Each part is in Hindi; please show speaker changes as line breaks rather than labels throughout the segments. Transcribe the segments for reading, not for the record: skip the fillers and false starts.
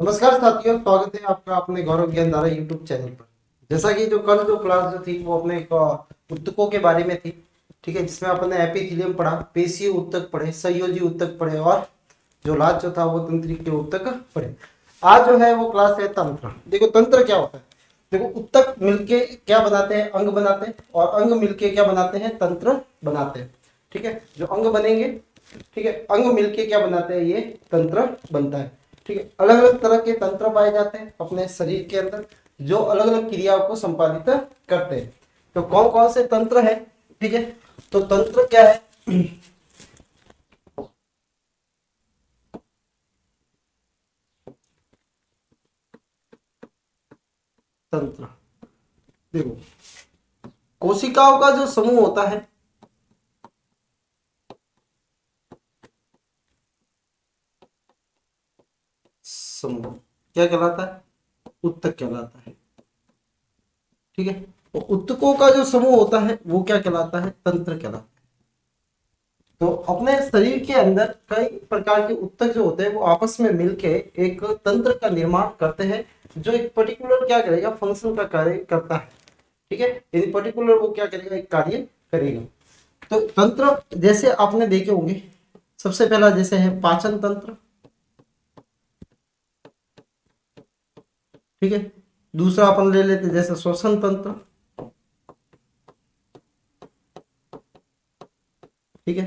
नमस्कार साथियों, स्वागत है आपका अपने गौरव ज्ञानधारा यूट्यूब चैनल पर। जैसा कि जो क्लास जो थी वो अपने उत्तकों के बारे में थी। ठीक है, जिसमें अपने एपिथेलियम पढ़ा, पेशीय उत्तक पढ़े, संयोजी उत्तक पढ़े और जो लास्ट जो था वो तंत्रिका उत्तक पढ़े। आज जो है वो क्लास है तंत्र। देखो तंत्र क्या होता है। देखो उत्तक मिलके क्या बनाते हैं, अंग बनाते हैं, और अंग मिलके क्या बनाते हैं, तंत्र बनाते हैं। ठीक है, जो अंग बनेंगे, ठीक है, अंग मिलके क्या बनाते हैं, ये तंत्र बनता है। ठीक है, अलग अलग तरह के तंत्र पाए जाते हैं अपने शरीर के अंदर, जो अलग अलग क्रियाओं को संपादित करते हैं। तो कौन कौन से तंत्र है, ठीक है, तो तंत्र क्या है। तंत्र देखो, कोशिकाओं का जो समूह होता है, समूह क्या कहलाता है, उत्तक कहलाता है। ठीक है, तो उत्तकों का जो समूह होता है वो क्या कहलाता है, तंत्र कहलाता है। तो अपने शरीर के अंदर कई प्रकार के उत्तक जो होते हैं वो आपस में मिलके एक तंत्र का निर्माण करते हैं, जो एक पर्टिकुलर क्या करेगा, फंक्शन का कार्य करता है। ठीक है, यदि पर्टिकुलर वो क्या करेगा, एक कार्य करेगा। तो तंत्र जैसे आपने देखे होंगे, सबसे पहला जैसे है पाचन तंत्र। ठीक है, दूसरा अपन ले लेते जैसे श्वसन तंत्र। ठीक है,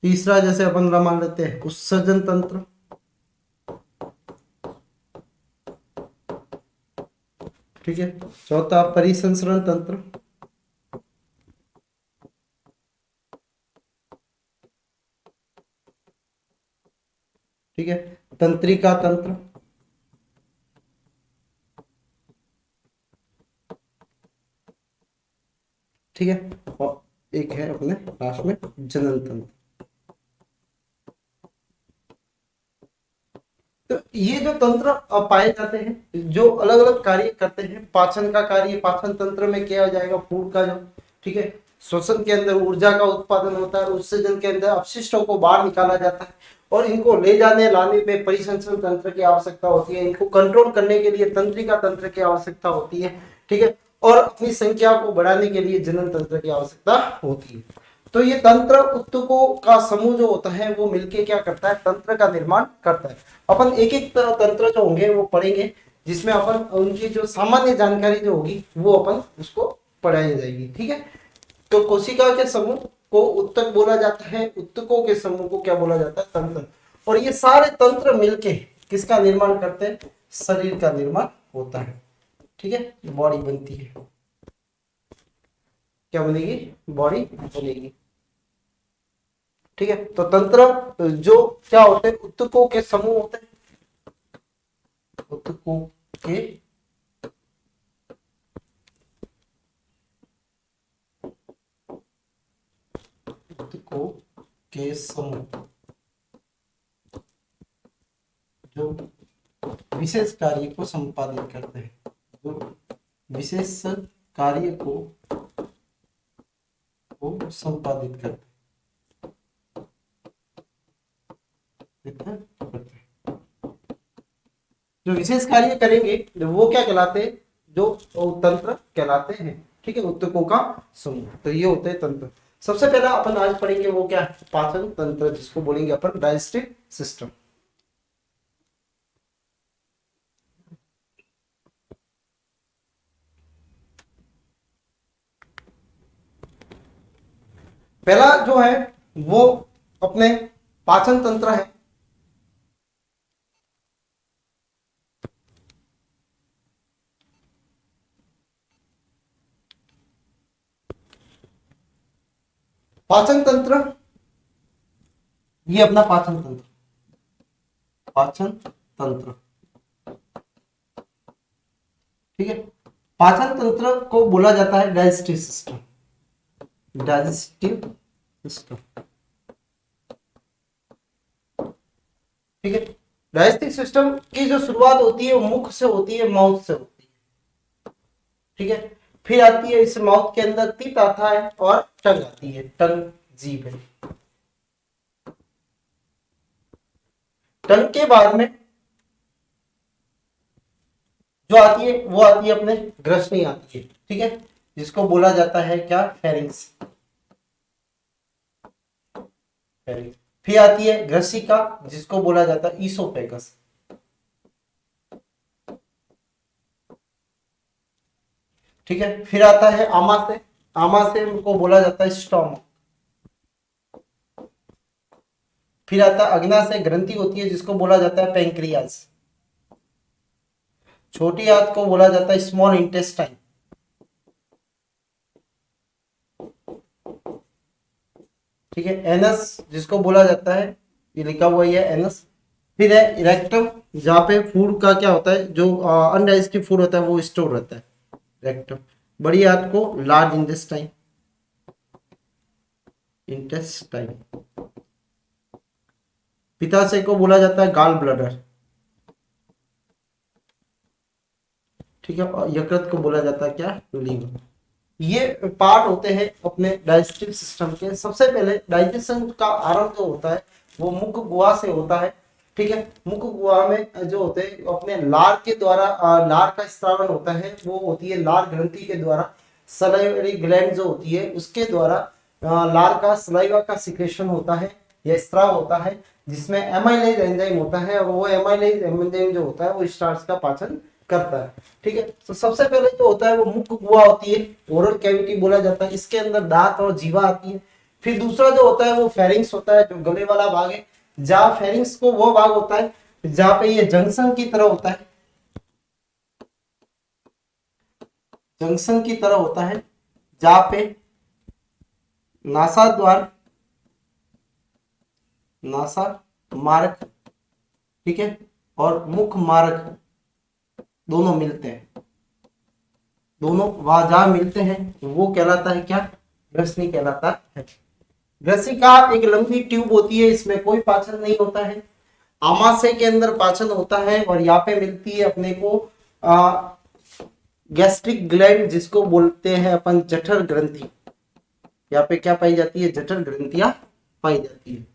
तीसरा जैसे अपन मान लेते हैं उत्सर्जन तंत्र। ठीक है, चौथा परिसंचरण तंत्र। ठीक है, तंत्रिका तंत्र। ठीक है, और एक है अपने लास्ट में जनन तंत्र। तो ये जो तंत्र पाए जाते हैं जो अलग अलग कार्य करते हैं, पाचन का कार्य पाचन तंत्र में किया जाएगा, फूड का जो, ठीक है, श्वसन के अंदर ऊर्जा का उत्पादन होता है, उत्सर्जन के अंदर अपशिष्टों को बाहर निकाला जाता है, और इनको ले जाने लाने में परिसंचरण तंत्र की आवश्यकता होती है, इनको कंट्रोल करने के लिए तंत्रिका तंत्र की आवश्यकता होती है। ठीक है, और अपनी संख्या को बढ़ाने के लिए जनन तंत्र की आवश्यकता होती है। तो ये तंत्र उत्तकों का समूह जो होता है वो मिलके क्या करता है, तंत्र का निर्माण करता है। अपन एक एक तंत्र जो होंगे वो पढ़ेंगे, जिसमें अपन उनकी जो सामान्य जानकारी जो होगी वो अपन उसको पढ़ाई जाएगी। ठीक है, तो कोशिका के समूह को उत्तक बोला जाता है, उत्तकों के समूह को क्या बोला जाता है, तंत्र। और ये सारे तंत्र मिलके किसका निर्माण करते हैं, शरीर का निर्माण होता है। ठीक है, बॉडी बनती है, क्या बनेगी, बॉडी बनेगी। ठीक है, तो तंत्र जो क्या होते हैं, उत्तकों के समूह होते हैं, उत्तकों के उत्तकों के समूह जो विशेष कार्य को संपादित करते हैं, जो विशेष कार्य को संपादित करते हैं, जो विशेष कार्य करेंगे वो क्या कहलाते हैं, जो तंत्र कहलाते हैं। ठीक है, उत्तकों का समूह, तो ये होते हैं तंत्र। सबसे पहला अपन आज पढ़ेंगे वो क्या है, पाचन तंत्र, जिसको बोलेंगे अपन डाइजेस्टिव सिस्टम। पहला जो है वो अपने पाचन तंत्र है। पाचन तंत्र, ये अपना पाचन तंत्र, पाचन तंत्र। ठीक है, पाचन तंत्र को बोला जाता है डाइजेस्टिव सिस्टम, डाइजेस्टिव सिस्टम। ठीक है, डाइजेस्टिव सिस्टम की जो शुरुआत होती है वो मुख से होती है, माउथ से होती है। ठीक है, फिर आती है इस माउथ के अंदर टीथ आता है, और टंग आती है, टंग जीभ है। टंग के बाद में जो आती है वो आती है अपने ग्रसनी आती है, ठीक है, जिसको बोला जाता है क्या, फेरिंग्स। फिर आती है ग्रसिका, जिसको बोला जाता है ईसोफेगस। ठीक है, फिर आता है आमाशय, आमाशय को बोला जाता है स्टोमक। फिर आता है अग्नाशय ग्रंथि होती है, जिसको बोला जाता है पेंक्रियाज। छोटी आंत को बोला जाता है स्मॉल इंटेस्टाइन। ठीक है, एनस जिसको बोला जाता है, ये लिखा हुआ ही है एनस। फिर है रेक्टम, जहाँ पे फूड का क्या होता है, जो अनडाइजेस्टिव फूड होता है वो स्टोर रहता है, रेक्टम। बड़ी आंत को लार्ज इंटेस्टाइन, इंटेस्टाइन। पित्ताशय को बोला जाता है गॉल ब्लैडर। ठीक है, और यकृत को बोला जाता है क्या, लीवर। ये पार्ट होते हैं अपने डाइजेस्टिव सिस्टम के। सबसे पहले डाइजेशन का आरंभ जो होता है वो मुख गुहा से होता है। ठीक है, मुख गुहा में जो होते हैं अपने लार के द्वारा, लार का स्त्रावन होता है, वो होती है लार ग्रंथि के द्वारा। सलाइवरी ग्लैंड जो होती है उसके द्वारा लार का सलाइवा का सिक्रेशन होता है या स्त्राव होता है, जिसमें एमाइलेज एंजाइम होता है, और वो एमाइलेज एंजाइम जो होता है वो स्टार्च का पाचन करता है। ठीक है, तो सबसे पहले जो होता है वो मुख गुहा होती है, ओरल कैविटी बोला जाता है, इसके अंदर दांत और जीवा आती है। फिर दूसरा जो होता है वो फेरिंग्स होता है, जो गले वाला भाग है, जहाँ फेरिंग्स को वो भाग होता है जहाँ पे ये जंक्शन की तरह होता है, जंक्शन की तरह होता है, जहाँ पे नासा द्वार, नासा मार्ग, ठीक है, और मुख मार्ग दोनों मिलते हैं। दोनों वहां जहां मिलते हैं वो कहलाता है क्या, ग्रसनी कहलाता है। ग्रसिका एक लंबी ट्यूब होती है, इसमें कोई पाचन नहीं होता है। आमाशय के अंदर पाचन होता है, और यहाँ पे मिलती है अपने को गैस्ट्रिक ग्लैंड, जिसको बोलते हैं अपन जठर ग्रंथि। यहाँ पे क्या पाई जाती है, जठर ग्रंथियां पाई जाती है।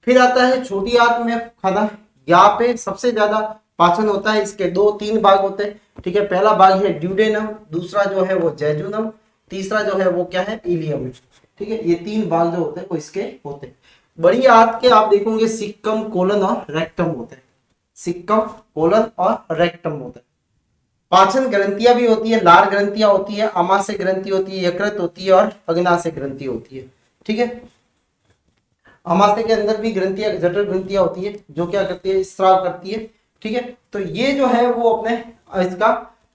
फिर आता है छोटी आंत में खाना, यहाँ पे सबसे ज्यादा पाचन होता है। इसके दो तीन भाग होते हैं। ठीक है, पहला भाग है ड्यूडेनम, दूसरा जो है वो जेजुनम, तीसरा जो है वो क्या है, इलियम। ठीक है, ये तीन भाग जो होते हैं वो इसके होते हैं। बड़ी आंत के आप देखोगे सिक्कम, कोलन और रेक्टम होते हैं। सिक्कम, कोलन और रेक्टम होते हैं। पाचन ग्रंथियां भी होती है, लार ग्रंथियां होती है, आमाशय ग्रंथि होती है, यकृत होती है और अग्नाशय ग्रंथि होती है। ठीक है, आमाशय के अंदर भी ग्रंथियां, जठर ग्रंथियां होती है, जो क्या करती है, स्राव करती है। ठीक है, तो ये जो है वो अपने इसका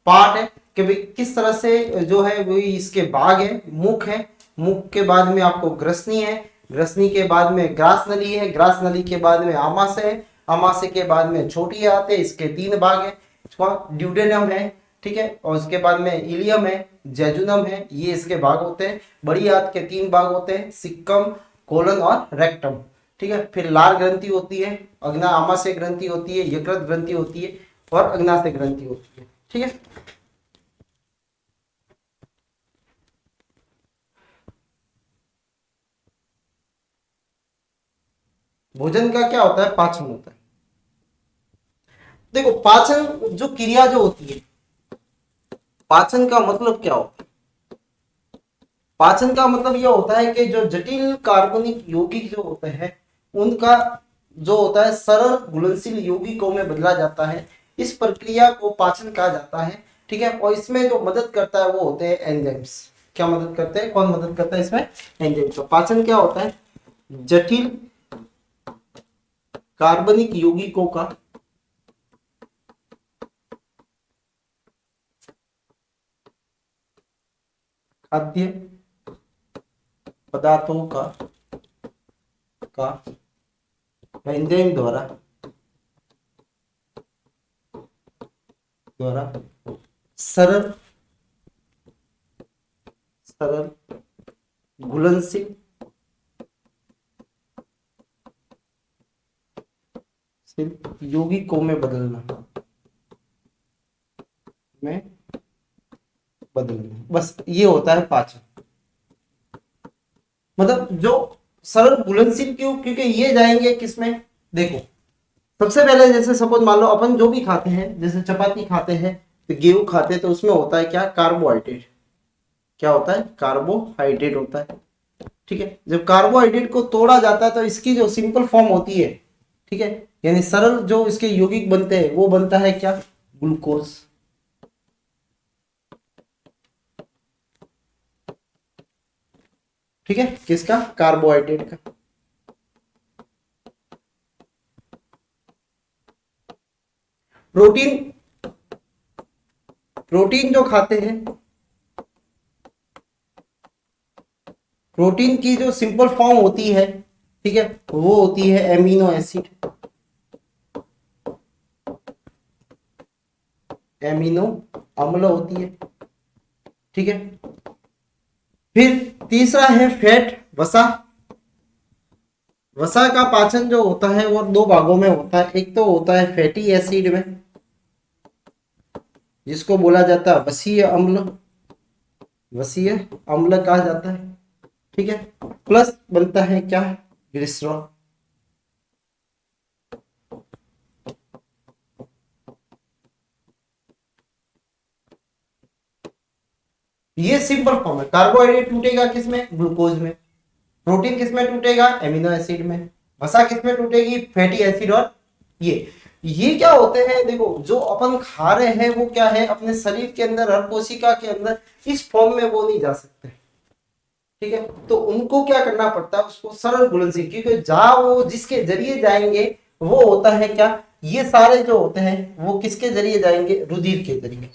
पार्ट है कि भाई किस तरह से जो है वो इसके भाग है। मुख है, मुख के बाद में आपको ग्रसनी है, ग्रसनी के बाद में ग्रास नली है, ग्रास नली के बाद में आमाशय है, आमाशय के बाद में छोटी आंत है, इसके तीन भाग है, ड्यूडेनम है, ठीक है, और उसके बाद में इलियम है, जेजुनम है, ये इसके भाग होते हैं। बड़ी आंत के तीन भाग होते हैं, सिक्कम, कोलन और रेक्टम। ठीक है, फिर लार ग्रंथि होती है, अग्ना आमाशय ग्रंथि होती है, यकृत ग्रंथि होती है और अग्नाशय ग्रंथि होती है। ठीक है, भोजन का क्या होता है, पाचन होता है। देखो पाचन जो क्रिया जो होती है, पाचन का मतलब क्या होता है, पाचन का मतलब यह होता है कि जो जटिल कार्बनिक यौगिक जो होते हैं उनका जो होता है सरल घुलनशील यौगिकों में बदला जाता है। इस प्रक्रिया को पाचन कहा जाता है। ठीक है, और इसमें जो मदद करता है वो होते हैं एंजाइम्स। क्या मदद करते हैं, कौन मदद करता है इसमें, एंजाइम्स। तो पाचन क्या होता है, जटिल कार्बनिक यौगिकों का खाद्य पदार्थों का एंजाइम द्वारा सरल सरल घुलनशील यौगिकों में बदलना, बस ये होता है पाचन। मतलब जो सरल घुलनशील क्यों, क्योंकि ये जाएंगे किसमें, देखो सबसे पहले जैसे सपोज मान लो अपन जो भी खाते हैं, जैसे चपाती खाते हैं तो गेहूं खाते हैं तो उसमें होता है क्या, कार्बोहाइड्रेट। क्या होता है, कार्बोहाइड्रेट होता है। ठीक है, जब कार्बोहाइड्रेट को तोड़ा जाता है तो इसकी जो सिंपल फॉर्म होती है, ठीक है, यानी सरल जो इसके यौगिक बनते हैं वो बनता है क्या, ग्लूकोज। ठीक है, किसका, कार्बोहाइड्रेट का। प्रोटीन, प्रोटीन जो खाते हैं, प्रोटीन की जो सिंपल फॉर्म होती है, ठीक है, वो होती है एमिनो एसिड। एमिनो अम्ल होती है। ठीक है, फिर तीसरा है फैट, वसा। वसा का पाचन जो होता है वो दो भागों में होता है, एक तो होता है फैटी एसिड में, जिसको बोला जाता है वसीय अम्ल, वसीय अम्ल कहा जाता है। ठीक है, प्लस बनता है क्या, ग्लिसरॉल। ये सिंपल फॉर्म है। कार्बोहाइड्रेट टूटेगा किसमें, ग्लूकोज में। प्रोटीन किसमें टूटेगा, एमिनो एसिड में। वसा किसमें टूटेगी, फैटी एसिड। और ये क्या होते हैं, देखो जो अपन खा रहे हैं वो क्या है, अपने शरीर के अंदर, हर कोशिका के अंदर इस फॉर्म में वो नहीं जा सकते। ठीक है, तो उनको क्या करना पड़ता है, उसको सरल घुलनशील, क्योंकि जहां वो जिसके जरिए जाएंगे वो होता है क्या, ये सारे जो होते हैं वो किसके जरिए जाएंगे, रुधिर के जरिए।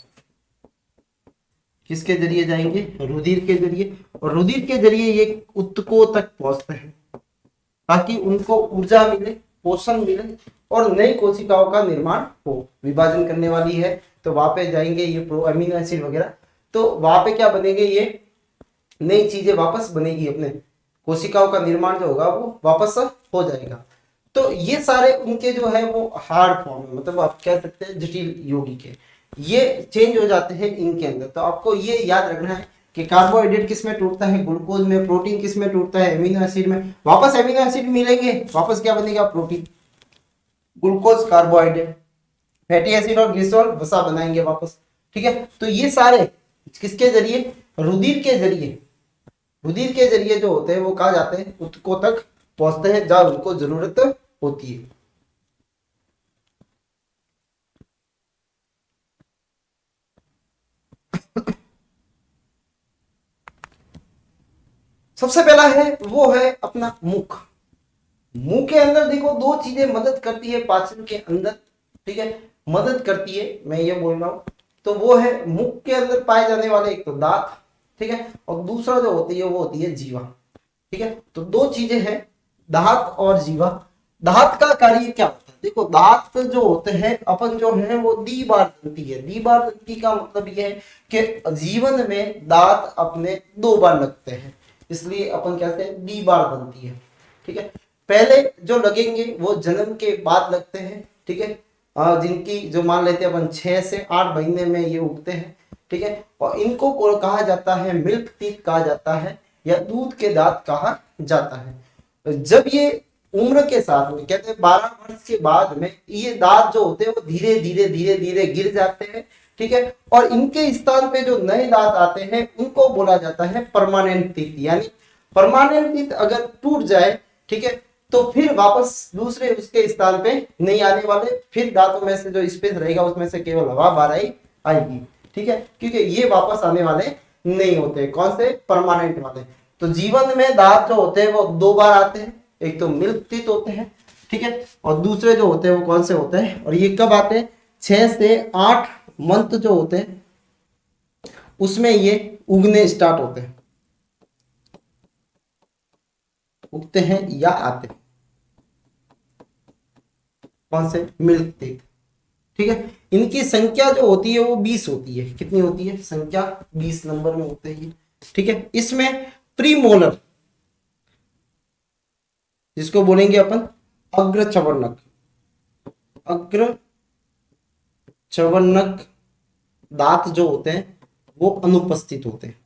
किसके जरिए जाएंगे, रुधिर के जरिए। और रुधिर के जरिए ये ऊतकों तक पहुंचते हैं, ताकि उनको ऊर्जा मिले, पोषण मिले और नई कोशिकाओं का निर्माण हो। विभाजन करने वाली है तो वहां पे जाएंगे ये अमीनो एसिड वगैरह, तो वहां पे क्या बनेंगे, ये नई चीजें वापस बनेगी, अपने कोशिकाओं का निर्माण जो होगा वो वापस हो जाएगा। तो ये सारे उनके जो है वो हार्ड फॉर्म है, मतलब आप कह सकते हैं जटिल यौगिक है, ये चेंज हो जाते हैं इनके अंदर। तो आपको ये याद रखना है कि कार्बोहाइड्रेट किस में टूटता है, ग्लूकोज में। प्रोटीन किस में टूटता है, एमिनो एसिड में। वापस एमिनो एसिड मिलेंगे, वापस क्या बनेगा, protein, glucose, carbohydrate, fatty acid और ग्लिसरॉल, वसा बनाएंगे वापस। ठीक है, तो ये सारे किसके जरिए, रुधिर के जरिए, रुधिर के जरिए जो होते हैं वो कहा जाते हैं ऊतकों तक पहुंचते हैं, जहां उनको जरूरत होती है। सबसे पहला है वो है अपना मुख। मुंह के अंदर देखो दो चीजें मदद करती है पाचन के अंदर। ठीक है, मदद करती है, मैं ये बोल रहा हूं। तो वो है मुख के अंदर पाए जाने वाले, एक तो दांत, ठीक है, और दूसरा जो होती है वो होती है जीवा। ठीक है, तो दो चीजें हैं, दांत और जीवा। दांत का कार्य क्या होता है, देखो दांत जो होते हैं अपन जो है वो द्विबार दंती है। द्विबार दंती का मतलब ये है कि जीवन में दांत अपने दो बार लगते हैं, इसलिए अपन कहते हैं द्विबार दंती है। ठीक है, पहले जो लगेंगे वो जन्म के बाद लगते हैं। ठीक है, जिनकी जो मान लेते हैं अपन 6 से 8 महीने में ये उगते हैं। ठीक है, और इनको कहा जाता है मिल्क टीथ कहा जाता है, या दूध के दांत कहा जाता है। जब ये उम्र के साथ में कहते हैं 12 वर्ष के बाद में ये दांत जो होते हैं वो धीरे धीरे धीरे धीरे गिर जाते हैं। ठीक है, और इनके स्थान पे जो नए दांत आते हैं उनको बोला जाता है परमानेंट टीथ। यानी परमानेंट टीथ अगर टूट जाए, ठीक है, तो फिर वापस दूसरे उसके स्थान पे नहीं आने वाले, फिर दांतों में से जो स्पेस रहेगा उसमें से केवल हवा बाहर आई आएगी। ठीक है, क्योंकि ये वापस आने वाले नहीं होते, कौन से, परमानेंट वाले। तो जीवन में दांत जो होते हैं वो दो बार आते हैं, एक तो मिल्क टीथ होते हैं, ठीक है, और दूसरे जो होते हैं वो कौन से होते हैं, और ये कब आते हैं, 6 से 8 मंथ जो होते हैं उसमें ये उगने स्टार्ट होते हैं, उगते हैं या आते हैं, कौन से, मिल्क टीथ। ठीक है, इनकी संख्या जो होती है वो 20 होती है। कितनी होती है, संख्या 20 नंबर में होते हैं। ठीक है, इसमें प्रीमोलर, जिसको बोलेंगे अपन अग्र चवर्णक, अग्र चवर्णक दांत जो होते हैं वो अनुपस्थित होते हैं,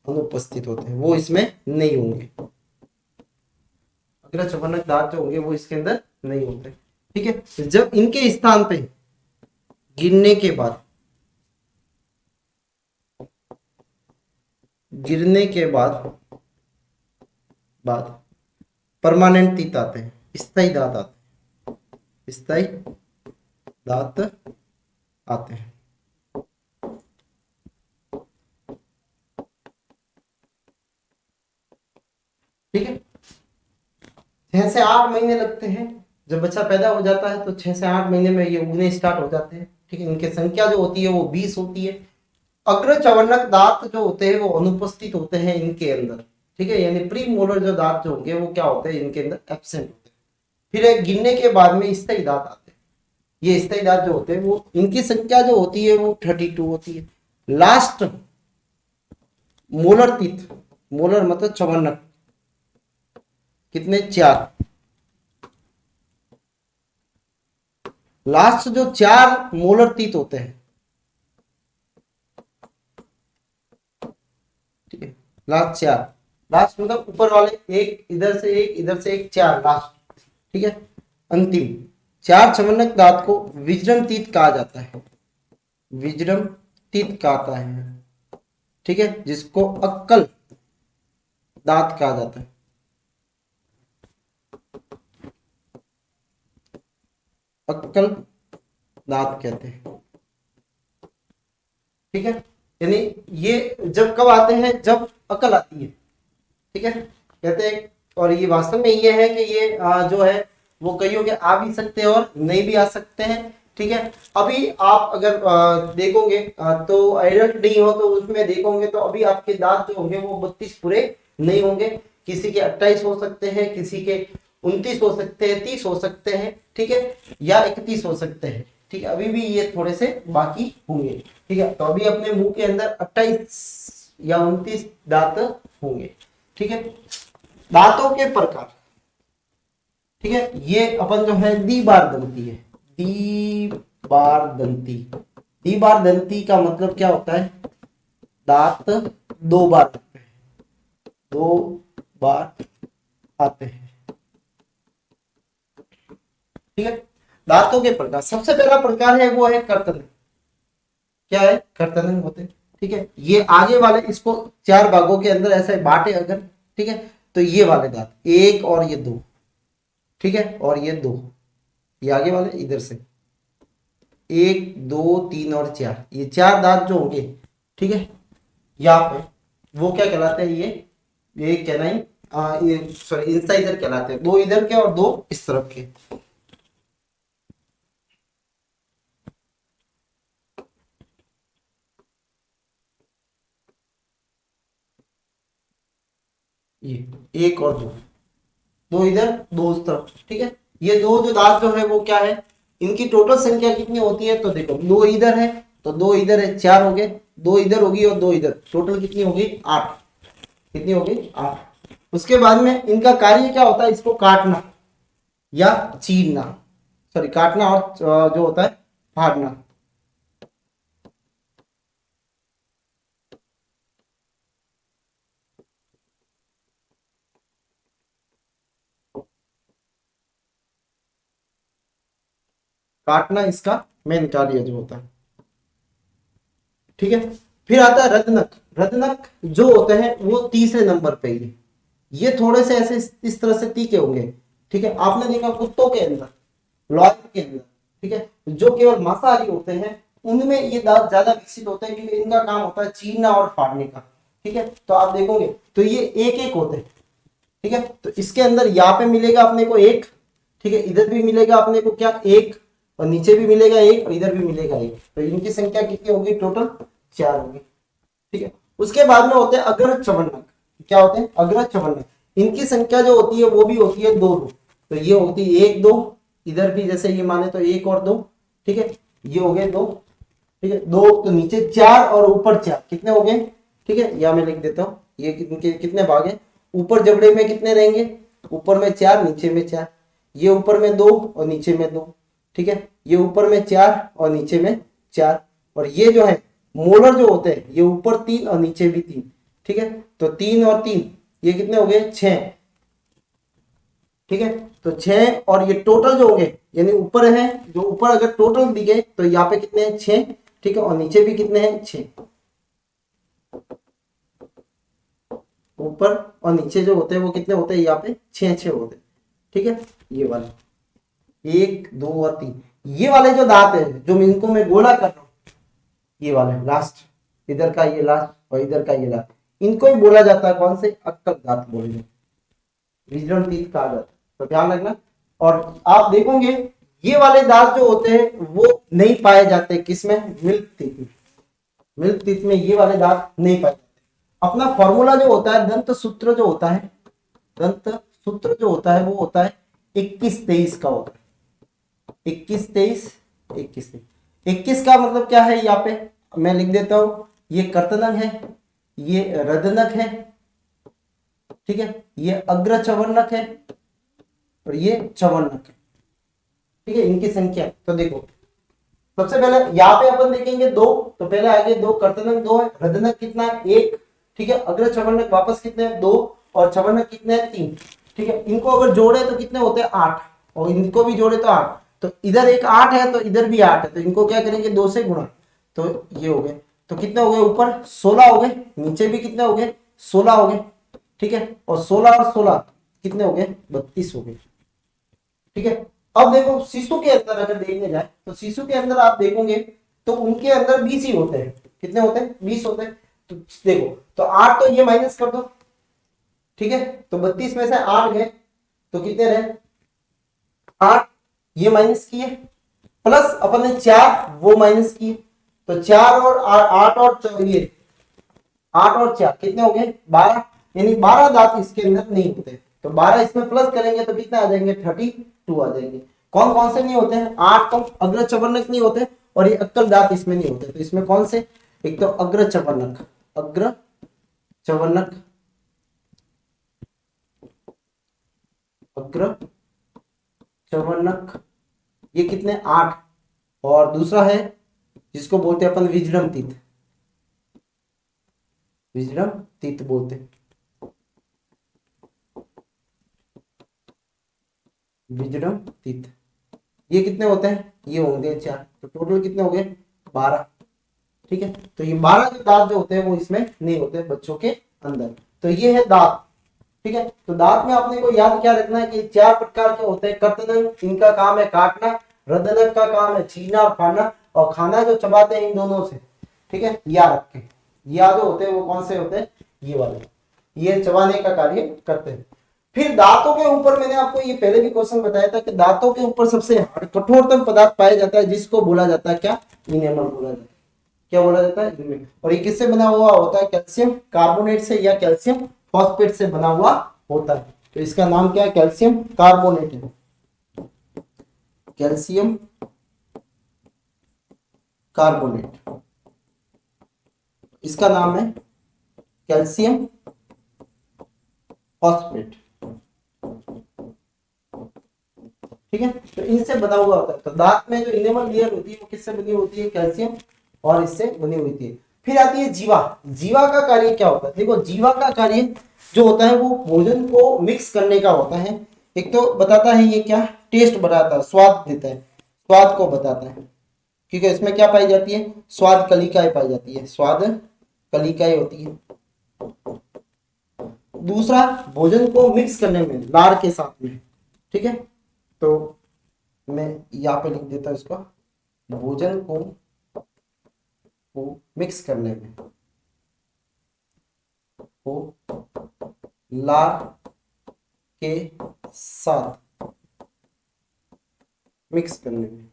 अनुपस्थित होते हैं, वो इसमें नहीं होंगे। अग्र चवर्णक दांत जो होंगे वो इसके अंदर नहीं होते। ठीक है, जब इनके स्थान पे गिरने के बाद गिरने के बाद परमानेंट तीत आते हैं, स्थायी दांत आते हैं, स्थायी दांत आते हैं। ठीक है, 6 से 8 महीने लगते हैं। जब बच्चा पैदा हो जाता है तो 6 से 8 महीने में ये उगने स्टार्ट हो जाते हैं। ठीक है, इनकी संख्या जो होती है वो 20 होती है। अग्र चवर्णक दांत जो होते हैं वो अनुपस्थित होते हैं इनके अंदर। ठीक है, यानी प्री मोलर जो दांत जो होंगे वो क्या होते हैं, इनके अंदर एब्सेंट होते हैं। फिर एक गिनने के बाद में स्थायी दांत आते हैं। ये स्थायी दांत जो होते हैं वो इनकी संख्या जो होती है वो 32 होती है। लास्ट मोलर टीथ, मोलर मतलब चवर्णक, कितने, 4। लास्ट जो 4 मोलर टीथ होते हैं, ठीक है, लास्ट 4, लास्ट मतलब ऊपर वाले एक, इधर से एक, इधर से एक, 4 लास्ट। ठीक है, अंतिम 4 चमनक दांत को विजडम टीथ कहा जाता है, विजडम टीथ कहता है। ठीक है, जिसको अक्कल दांत कहा जाता है। अक्कल दांत कहते हैं। ठीक है, यानी ये जब कब आते हैं, जब अकल आती है। ठीक है, कहते हैं, और ये वास्तव में ये है कि ये जो है वो कईयों के आ भी सकते हैं और नहीं भी आ सकते हैं। ठीक है, अभी आप अगर देखोगे तो एडल्ट नहीं हो तो उसमें देखोगे तो अभी आपके दांत जो होंगे वो 32 पूरे नहीं होंगे। किसी के 28 हो सकते हैं, किसी के 29 हो सकते हैं, 30 हो सकते हैं। ठीक है, या 31 हो सकते हैं। ठीक है, अभी भी ये थोड़े से बाकी होंगे। ठीक है, तो अभी अपने मुंह के अंदर 28 या 29 दांत होंगे। ठीक है, दांतों के प्रकार। ठीक है, ये अपन जो है द्विबार दंती है, द्विबार दंती। द्विबार दंती का मतलब क्या होता है, दांत 2 बार आते हैं, 2 बार आते हैं। ठीक है, दांतों के प्रकार, सबसे पहला प्रकार है वो है कर्तन। क्या है, कर्तन होते हैं। ठीक है, ये आगे वाले इसको 4 भागों के अंदर ऐसे बांटे अगर, ठीक है, तो ये वाले दांत 1 और ये 2, ठीक है, और ये 2, ये आगे वाले इधर से 1 2 3 और 4, ये 4 दांत जो होंगे, ठीक है, यहाँ पे वो क्या कहलाते हैं, ये कैनाइन, ये सॉरी इंसाइजर कहलाते हैं। 2 इधर के और 2 इस तरफ के। ये 1 और 2, 2 इधर 2 उस तरफ। ठीक है, ये 2 जो दांत जो है वो क्या है, इनकी टोटल संख्या कितनी होती है, तो देखो 2 इधर है तो 2 इधर है, 4 हो गए, 2 इधर होगी और 2 इधर, टोटल कितनी होगी, 8। कितनी होगी, 8। उसके बाद में इनका कार्य क्या होता है, इसको काटना या चीरना, सॉरी काटना और जो होता है फाड़ना। काटना इसका मेन कार्य जो होता है। ठीक है, फिर आता है रत्नक। रत्नक जो होते हैं वो तीसरे नंबर पे, ये थोड़े से ऐसे इस तरह से तीखे होंगे। ठीक है, आपने देखा कुत्तों के अंदर, लॉयन के अंदर, ठीक है, जो केवल मांसाहारी होते हैं उनमें ये दांत ज्यादा विकसित होते हैं क्योंकि इनका काम होता है चीरना और फाड़ने का। ठीक है, तो आप देखोगे तो ये एक एक होते हैं। ठीक है, तो इसके अंदर यहाँ पे मिलेगा अपने को 1, ठीक है, इधर भी मिलेगा अपने को क्या 1, और नीचे भी मिलेगा 1 और इधर भी मिलेगा 1, तो इनकी संख्या कितनी होगी, टोटल 4 होगी। ठीक है, उसके बाद में होते हैं अग्र चवर्णक। क्या होते हैं, अग्र चवर्णक। इनकी संख्या जो होती है वो भी होती है 2 2, तो ये होती है 1 2, इधर भी जैसे ये माने तो 1 और 2, ठीक है, ये हो गए 2, ठीक है, 2 तो नीचे 4 और ऊपर 4, कितने हो गए, ठीक है, या मैं लिख देता हूँ ये कितने भाग है, ऊपर जबड़े में कितने रहेंगे, ऊपर में 4 नीचे में 4, ये ऊपर में 2 और नीचे में 2, ठीक है, ये ऊपर में 4 और नीचे में 4, और ये जो है मोलर जो होते हैं ये ऊपर 3 और नीचे भी 3, ठीक है, तो 3 और 3 ये कितने हो गए, 6। ठीक है, तो 6 और ये टोटल जो हो गए, यानी ऊपर है, जो ऊपर अगर टोटल दिखे तो यहाँ पे कितने हैं, 6। ठीक है, और नीचे भी कितने हैं, 6। ऊपर और नीचे जो होते हैं वो कितने होते हैं, यहाँ पे 6 होते हैं। ठीक है, ये वाले 1 2 और 3, ये वाले जो दांत है जो इनको मैं गोला कर रहा हूँ, ये वाले लास्ट, इधर का ये लास्ट और इधर का ये लास्ट, इनको ही बोला जाता है कौन से, अक्कल दांत बोलेंगे, विजडम टीथ कहा जाता है, तो ध्यान रखना। और आप देखोगे ये वाले दांत जो होते हैं वो नहीं पाए जाते किसमें, मिल्क टीथ में। मिल्क टीथ में ये वाले दांत नहीं पाए जाते। अपना फॉर्मूला जो होता है, दंत सूत्र जो होता है, दंत सूत्र जो होता है वो होता है 21-23 का होता है। 21-23, 21 21 का मतलब क्या है, यहाँ पे मैं लिख देता हूं, ये कर्तनक है, ये रदनक है, ठीक है, ये अग्र चवर्णक है और ये चवर्णक है। ठीक है, इनकी संख्या तो देखो, सबसे पहले यहाँ पे अपन देखेंगे 2, तो पहले आगे 2, कर्तनक 2 है, रदनक कितना है 1, ठीक है, अग्र चवर्णक वापस कितने हैं 2 और चवर्णक कितने हैं 3। ठीक है, इनको अगर जोड़े तो कितने होते हैं 8 और इनको भी जोड़े तो 8, तो इधर एक 8 है तो इधर भी 8 है, तो इनको क्या करेंगे 2 से गुणा, तो ये हो गए, तो कितने हो गए ऊपर 16 हो गए, नीचे भी कितने हो गए 16 हो गए। ठीक है, और 16 और 16 कितने हो गए 32 हो गए। ठीक है, अब देखो शिशु के अंदर अगर देखने जाए तो शिशु के अंदर आप देखोगे तो उनके अंदर 20 ही होते हैं। कितने होते हैं 20 होते हैं। तो देखो, तो 8 तो ये माइनस कर दो, ठीक है, तो 32 में से 8 गए तो कितने रहे 8, ये माइनस किए, प्लस अपन ने 4 वो माइनस किए, तो 4 और 8 और ये 8 और 4 कितने हो गए 12, यानी 12 दांत इसके अंदर नहीं होते। तो 12 इसमें प्लस करेंगे तो कितने आ जाएंगे 32 आ जाएंगे। कौन कौन से नहीं होते हैं, 8 तो अग्र चवर्णक नहीं होते और ये अक्कल दांत इसमें नहीं होते, तो इसमें कौन से, एक तो अग्र चवर्णक, अग्र चवर्णक, अग्र चवर्णक, ये कितने 8, और दूसरा है जिसको बोलते हैं अपन विजडम टीथ, विजडम टीथ बोलते हैं, विजडम टीथ, ये कितने होते हैं, ये होंगे 4, तो टोटल कितने हो गए 12। ठीक है, तो ये 12 जो दांत जो होते हैं वो इसमें नहीं होते बच्चों के अंदर। तो ये है दांत। ठीक है, तो दांत में आपने को याद क्या रखना है कि 4 प्रकार के होते हैं। कर्तनक, इनका काम है काटना, रदनक का काम है छीना और खाना, और खाना जो चबाते हैं इन दोनों से। ठीक है, याद रखें, या जो होते हैं वो कौन से होते हैं, ये वाले, ये चबाने का कार्य करते हैं। फिर दांतों के ऊपर मैंने आपको ये पहले भी क्वेश्चन बताया था कि दांतों के ऊपर सबसे कठोरतम पदार्थ पाया जाता है जिसको बोला जाता है क्या, इनेमल बोला जाता है। क्या बोला जाता है, इनेमल। और ये किससे बना हुआ होता है, कैल्शियम कार्बोनेट से या कैल्शियम फॉस्फेट से बना हुआ होता है। तो इसका नाम क्या है, कैल्शियम कार्बोनेट है, कैल्शियम कार्बोनेट, इसका नाम है कैल्शियम फॉस्फेट। ठीक है, तो इनसे बना हुआ होता है। तो दांत में जो इनेमल लेयर होती है वो किससे बनी होती है, कैल्शियम और इससे बनी हुई थी। फिर आती है जीवा। जीवा का कार्य क्या होता है, देखो जीवा का कार्य जो होता है वो भोजन को मिक्स करने का होता है। एक तो बताता है ये क्या, टेस्ट बताता है, स्वाद देता है, स्वाद को बताता है, क्योंकि इसमें क्या पाई जाती है, स्वाद कलिकाएं पाई जाती है, स्वाद कलिकाएं होती है। दूसरा, भोजन को मिक्स करने में लार के साथ में। ठीक है, तो मैं यहाँ पे लिख देता हूं इसका, भोजन को मिक्स करने में, को लार के साथ मिक्स करने में।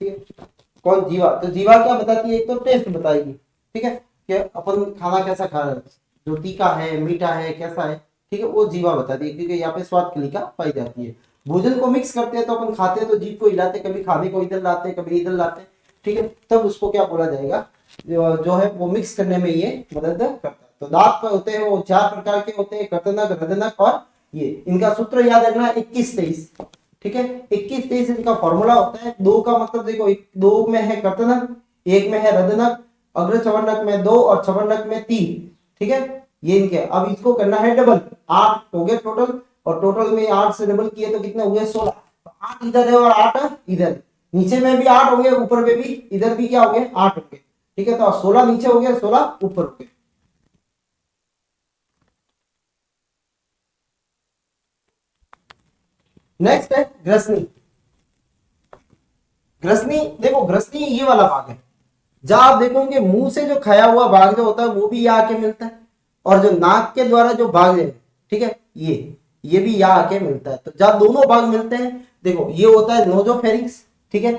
ठीक है, कौन, जीवा। तो जीवा क्या बताती है, एक तो टेस्ट बताएगी, ठीक है, कि अपन खाना कैसा खा रहे हैं, जो तीखा है मीठा है कैसा है, ठीक है, वो जीवा बताती है, क्योंकि यहाँ पे स्वाद कलिका पाई जाती है। भोजन को मिक्स करते हैं तो अपन खाते हैं तो जीभ को हिलाते, कभी खाने को इधर लाते हैं कभी इधर लाते हैं, ठीक है, तब उसको क्या बोला जाएगा, जो है वो मिक्स करने में ये मदद करता है। तो दांत होते हैं वो 4 प्रकार के होते हैं, कर्तनक, रदनक और ये। इनका सूत्र याद रखना 21-23। ठीक है, 21-23 इनका फॉर्मूला होता है। 2 का मतलब देखो, 2 में है कर्तनक, 1 में है रदनक, अग्र चवर्णक में 2 और चवर्णक में 3। ठीक है, ये इनके। अब इसको करना है डबल, 8 हो गए टोटल, और टोटल में 8 से डबल किए तो कितने हुए 16। तो 8 इधर है और 8 इधर, नीचे में भी 8 होंगे, ऊपर में भी, इधर भी क्या हो गए 8 होंगे। ठीक है, तो 16 नीचे हो गए, 16 ऊपर हो गए। नेक्स्ट है ग्रसनी। ग्रसनी देखो, ग्रसनी ये वाला भाग है जहां आप देखोगे मुंह से जो खाया हुआ भाग जो होता है वो भी यहाँ आके मिलता है, और जो नाक के द्वारा जो भाग है, ठीक है, ये भी यहाँ आके मिलता है। तो जहां दोनों भाग मिलते हैं, देखो ये होता है नोजोफेरिंक्स, ठीक है,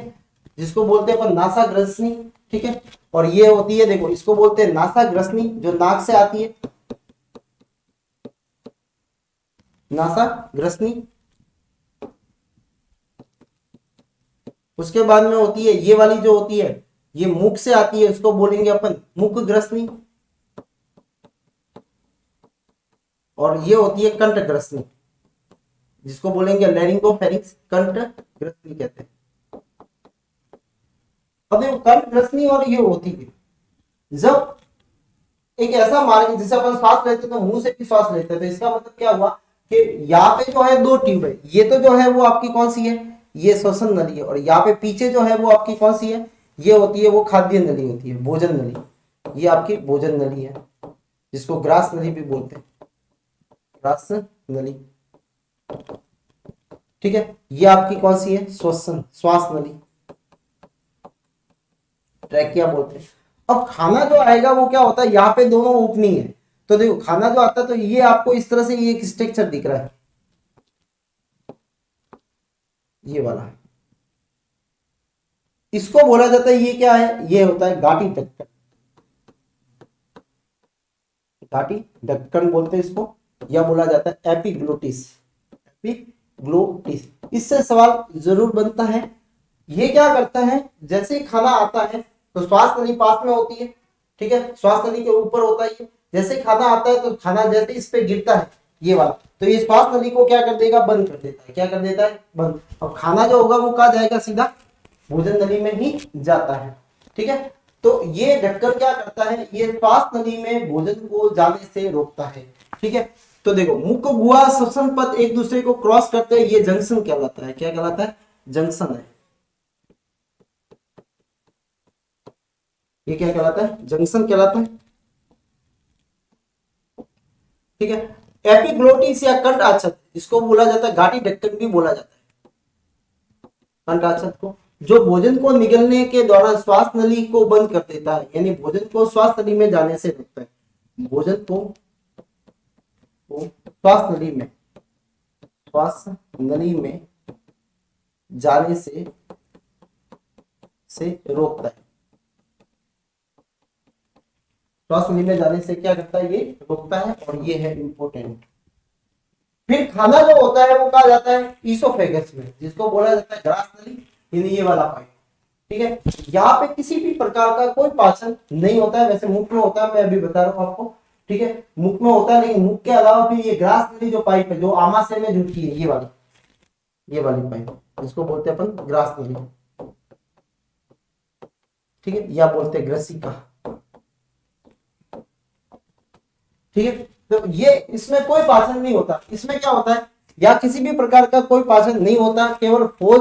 जिसको बोलते हैं अपन नासा ग्रसनी, ठीक है, और ये होती है, देखो इसको बोलते हैं नासा ग्रसनी जो नाक से आती है, नासा ग्रसनी। उसके बाद में होती है ये वाली जो होती है, ये मुख से आती है, उसको बोलेंगे अपन मुख ग्रसनी, और ये होती है कंठ ग्रसनी, जिसको बोलेंगे लैरिंगोफेरिंक्स, कंठ ग्रसनी कहते हैं। अब देखो कंठ ग्रसनी और ये होती है जब एक ऐसा मार्ग जिसे अपन सांस लेते तो मुंह से भी सांस लेते हैं, तो इसका मतलब क्या हुआ कि यहाँ पे जो है दो ट्यूब है, ये तो जो है वो आपकी कौन सी है, ये श्वसन नली है, और यहाँ पे पीछे जो है वो आपकी कौन सी है, ये होती है वो खाद्य नली होती है, भोजन नली, ये आपकी भोजन नली है, जिसको ग्रास नली भी बोलते हैं, ग्रास नली, ठीक है। ये आपकी कौन सी है, श्वसन श्वास नली, ट्रैकिया बोलते हैं। अब खाना जो आएगा वो क्या होता है, यहाँ पे दोनों ओपनिंग है, तो देखो खाना जो आता है तो ये आपको इस तरह से ये एक स्ट्रक्चर दिख रहा है, ये वाला, इसको बोला जाता है, ये क्या है, ये होता है घाटी ढक्कन, घाटी ढक्कन बोलते हैं इसको, या बोला जाता है एपिग्लोटिस, एपिग्लोटिस। इससे सवाल जरूर बनता है, ये क्या करता है, जैसे ही खाना आता है तो श्वास नली पास में होती है, ठीक है, श्वास नली के ऊपर होता है, जैसे ही खाना आता है तो खाना जैसे इस पे गिरता है ये वाला, तो ये श्वास नली को क्या कर देगा, बंद कर देता है, क्या कर देता है, बंद। अब खाना जो होगा वो कहाँ जाएगा, सीधा भोजन नली में ही जाता है, ठीक है। तो ये ढक्कन क्या करता है, ये श्वास नली में भोजन को जाने से रोकता है, ठीक है। तो देखो मुख गुहा श्वसन पथ एक दूसरे को क्रॉस करते हैं, ये जंक्शन कहलाता है, क्या कहलाता है, जंक्शन है, ये क्या कहलाता है, जंक्शन कहलाता है, ठीक है। एपिग्लोटिस या कंठ आच्छाद, इसको बोला जाता है घाटी ढक्कन भी बोला जाता है, कंठ आच्छाद को, जो भोजन को निगलने के दौरान श्वास नली को बंद कर देता है, यानी भोजन को श्वास नली में जाने से रोकता है, भोजन को श्वास नली में जाने से रोकता है, श्वास नली में जाने से क्या करता है, ये रोकता है, और ये है इंपॉर्टेंट। फिर खाना जो होता है वो कहा जाता है ईसोफेगस में, जिसको बोला जाता है ग्रास नली, ये वाला पाइप, ठीक है। यहाँ पे किसी भी प्रकार का कोई पाचन नहीं होता है, वैसे मुख में होता है, मैं अभी बता रहा हूँ आपको, ठीक है, मुख में होता है, लेकिन मुख के अलावा फिर ये ग्रास नली जो पाइप है जो आमाशय में जुड़ती है, ये वाली पाइप, इसको बोलते हैं अपन ग्रास नली, ठीक है, या बोलते हैं ग्रसिका, ठीक है। तो ये इसमें कोई पाचन नहीं होता, इसमें क्या होता है, या किसी भी प्रकार का कोई पाचन नहीं होता, केवल फ्लो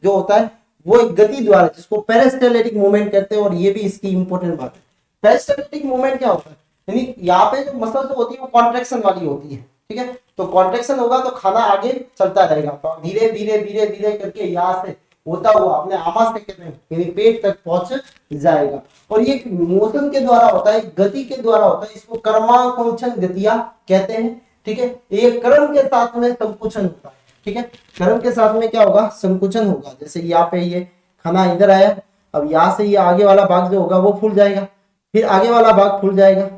जो होता है वो एक गति द्वारा, जिसको पेरिस्टाल्टिक मूवमेंट कहते हैं, और ये भी इसकी इंपॉर्टेंट बात है। पेरिस्टाल्टिक मूवमेंट क्या होता है, यानी यहाँ पे जो मसल जो होती है वो कॉन्ट्रैक्शन वाली होती है, ठीक है, तो कॉन्ट्रैक्शन होगा तो खाना आगे चलता रहेगा, तो धीरे धीरे धीरे धीरे करके यहाँ से होता हुआ अपने आमाशय के यानी पेट तक पहुंच जाएगा, और ये मोशन के द्वारा होता है, गति के द्वारा होता है, इसको कर्माकुंचन गतियां कहते हैं, ठीक है। ये कर्म के साथ में संकुचन होता है, ठीक है, कर्म के साथ में क्या होगा, संकुचन होगा, जैसे यहाँ पे ये खाना इधर आया, अब यहाँ से ये आगे वाला भाग जो होगा वो फूल जाएगा, फिर आगे वाला भाग फूल जाएगा,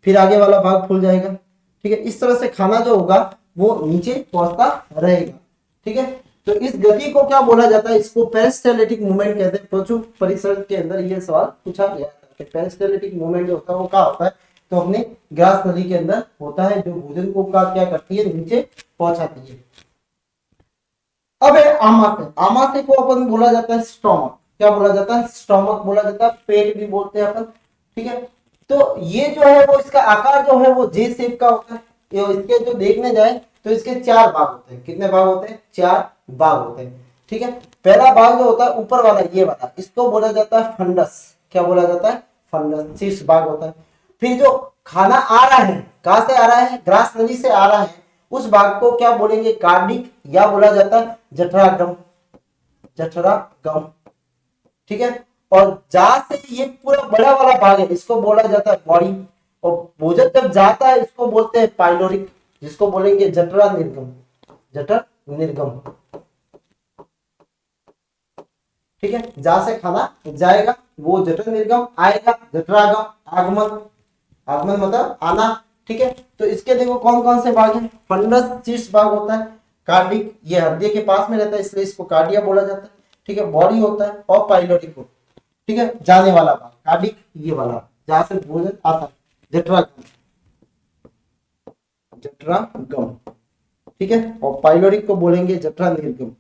फिर आगे वाला भाग फूल जाएगा, ठीक है, इस तरह से खाना जो होगा वो नीचे पहुंचता रहेगा, ठीक है। तो इस गति को क्या बोला जाता है, इसको पेरिस्टाल्टिक मूवमेंट कहते हैं। प्रचुर परिसर के अंदर ये सवाल पूछा गया था कि पेरिस्टाल्टिक मूवमेंट जो होता है वो क्या होता है, तो अपने ग्रास नली के अंदर होता है, जो भोजन को क्या करती है, नीचे पहुंचाती है। अब है आमाशय, आमाशय को अपन बोला जाता है स्टोमक, क्या बोला जाता है, स्टोमक बोला जाता है, पेट भी बोलते हैं अपन, ठीक है। तो ये जो है वो इसका आकार जो है वो जे शेप का होता है, इसके जो देखने जाए तो इसके 4 भाग होते हैं, कितने भाग होते हैं, 4 भाग होते हैं, ठीक है। पहला भाग जो होता है ऊपर वाला ये वाला, इसको बोला जाता है फंडस, क्या बोला जाता है, फंडस, शीर्ष भाग होता है। फिर जो खाना आ रहा है, कहां से आ रहा है, ग्रास नली से आ रहा है, उस भाग को क्या बोलेंगे, कार्डिक, या बोला जाता है जठरागम, जठरागम, ठीक है। और जहां से ये पूरा बड़ा वाला भाग है इसको बोला जाता है बॉडी, और भोजन जब जाता है इसको बोलते हैं पाइलोरिक, जिसको बोलेंगे जठरा निर्गम, जठर निर्गम, ठीक है। जहां से खाना जाएगा वो जठर निर्गम, आएगा जठरागम, आगमन, आगमन मतलब आना, ठीक है। तो इसके देखो कौन कौन से भाग हैं, फंडस शीर्ष भाग होता है, कार्डिक ये हृदय के पास में रहता है इसलिए इसको कार्डिया बोला जाता है, ठीक है। बॉडी होता है और पाइलोरिक होता है, ठीक है। जाने वाला भाग कार्डिक ये वाला जहां से भोजन आता है, जठरागम, जठरागम, ठीक है। और पाइलोरिक को बोलेंगे जठरा निर्गम,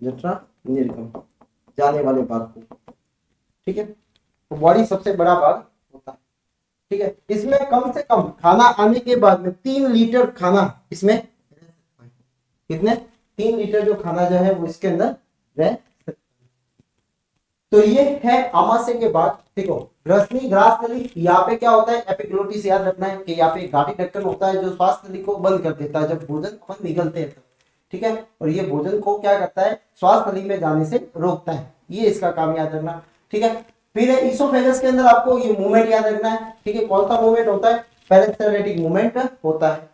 जठरा निर्गम, जाने वाले भाग को, ठीक है। तो बॉडी सबसे बड़ा भाग होता है, ठीक है। इसमें कम से कम खाना आने के बाद में 3 लीटर खाना इसमें, कितने, 3 लीटर जो खाना जो है वो इसके अंदर रह सकता है। तो ये है आमाशय के बाद, देखो रश्मि ग्रास नली, यहाँ पे क्या होता है, एपिग्लोटिस याद रखना है कि यहाँ पे गाठी ढक्कन होता है जो श्वास नली को बंद कर देता है जब भोजन अपन निगलते हैं, ठीक है। और ये भोजन को क्या करता है, श्वास नली में जाने से रोकता है, ये इसका काम याद रखना, ठीक है। फिर इसोफेगस के अंदर आपको ये मूवमेंट याद रखना है, ठीक है। कौन सा मूवमेंट होता है, पेरिस्टाल्टिक मूवमेंट होता है,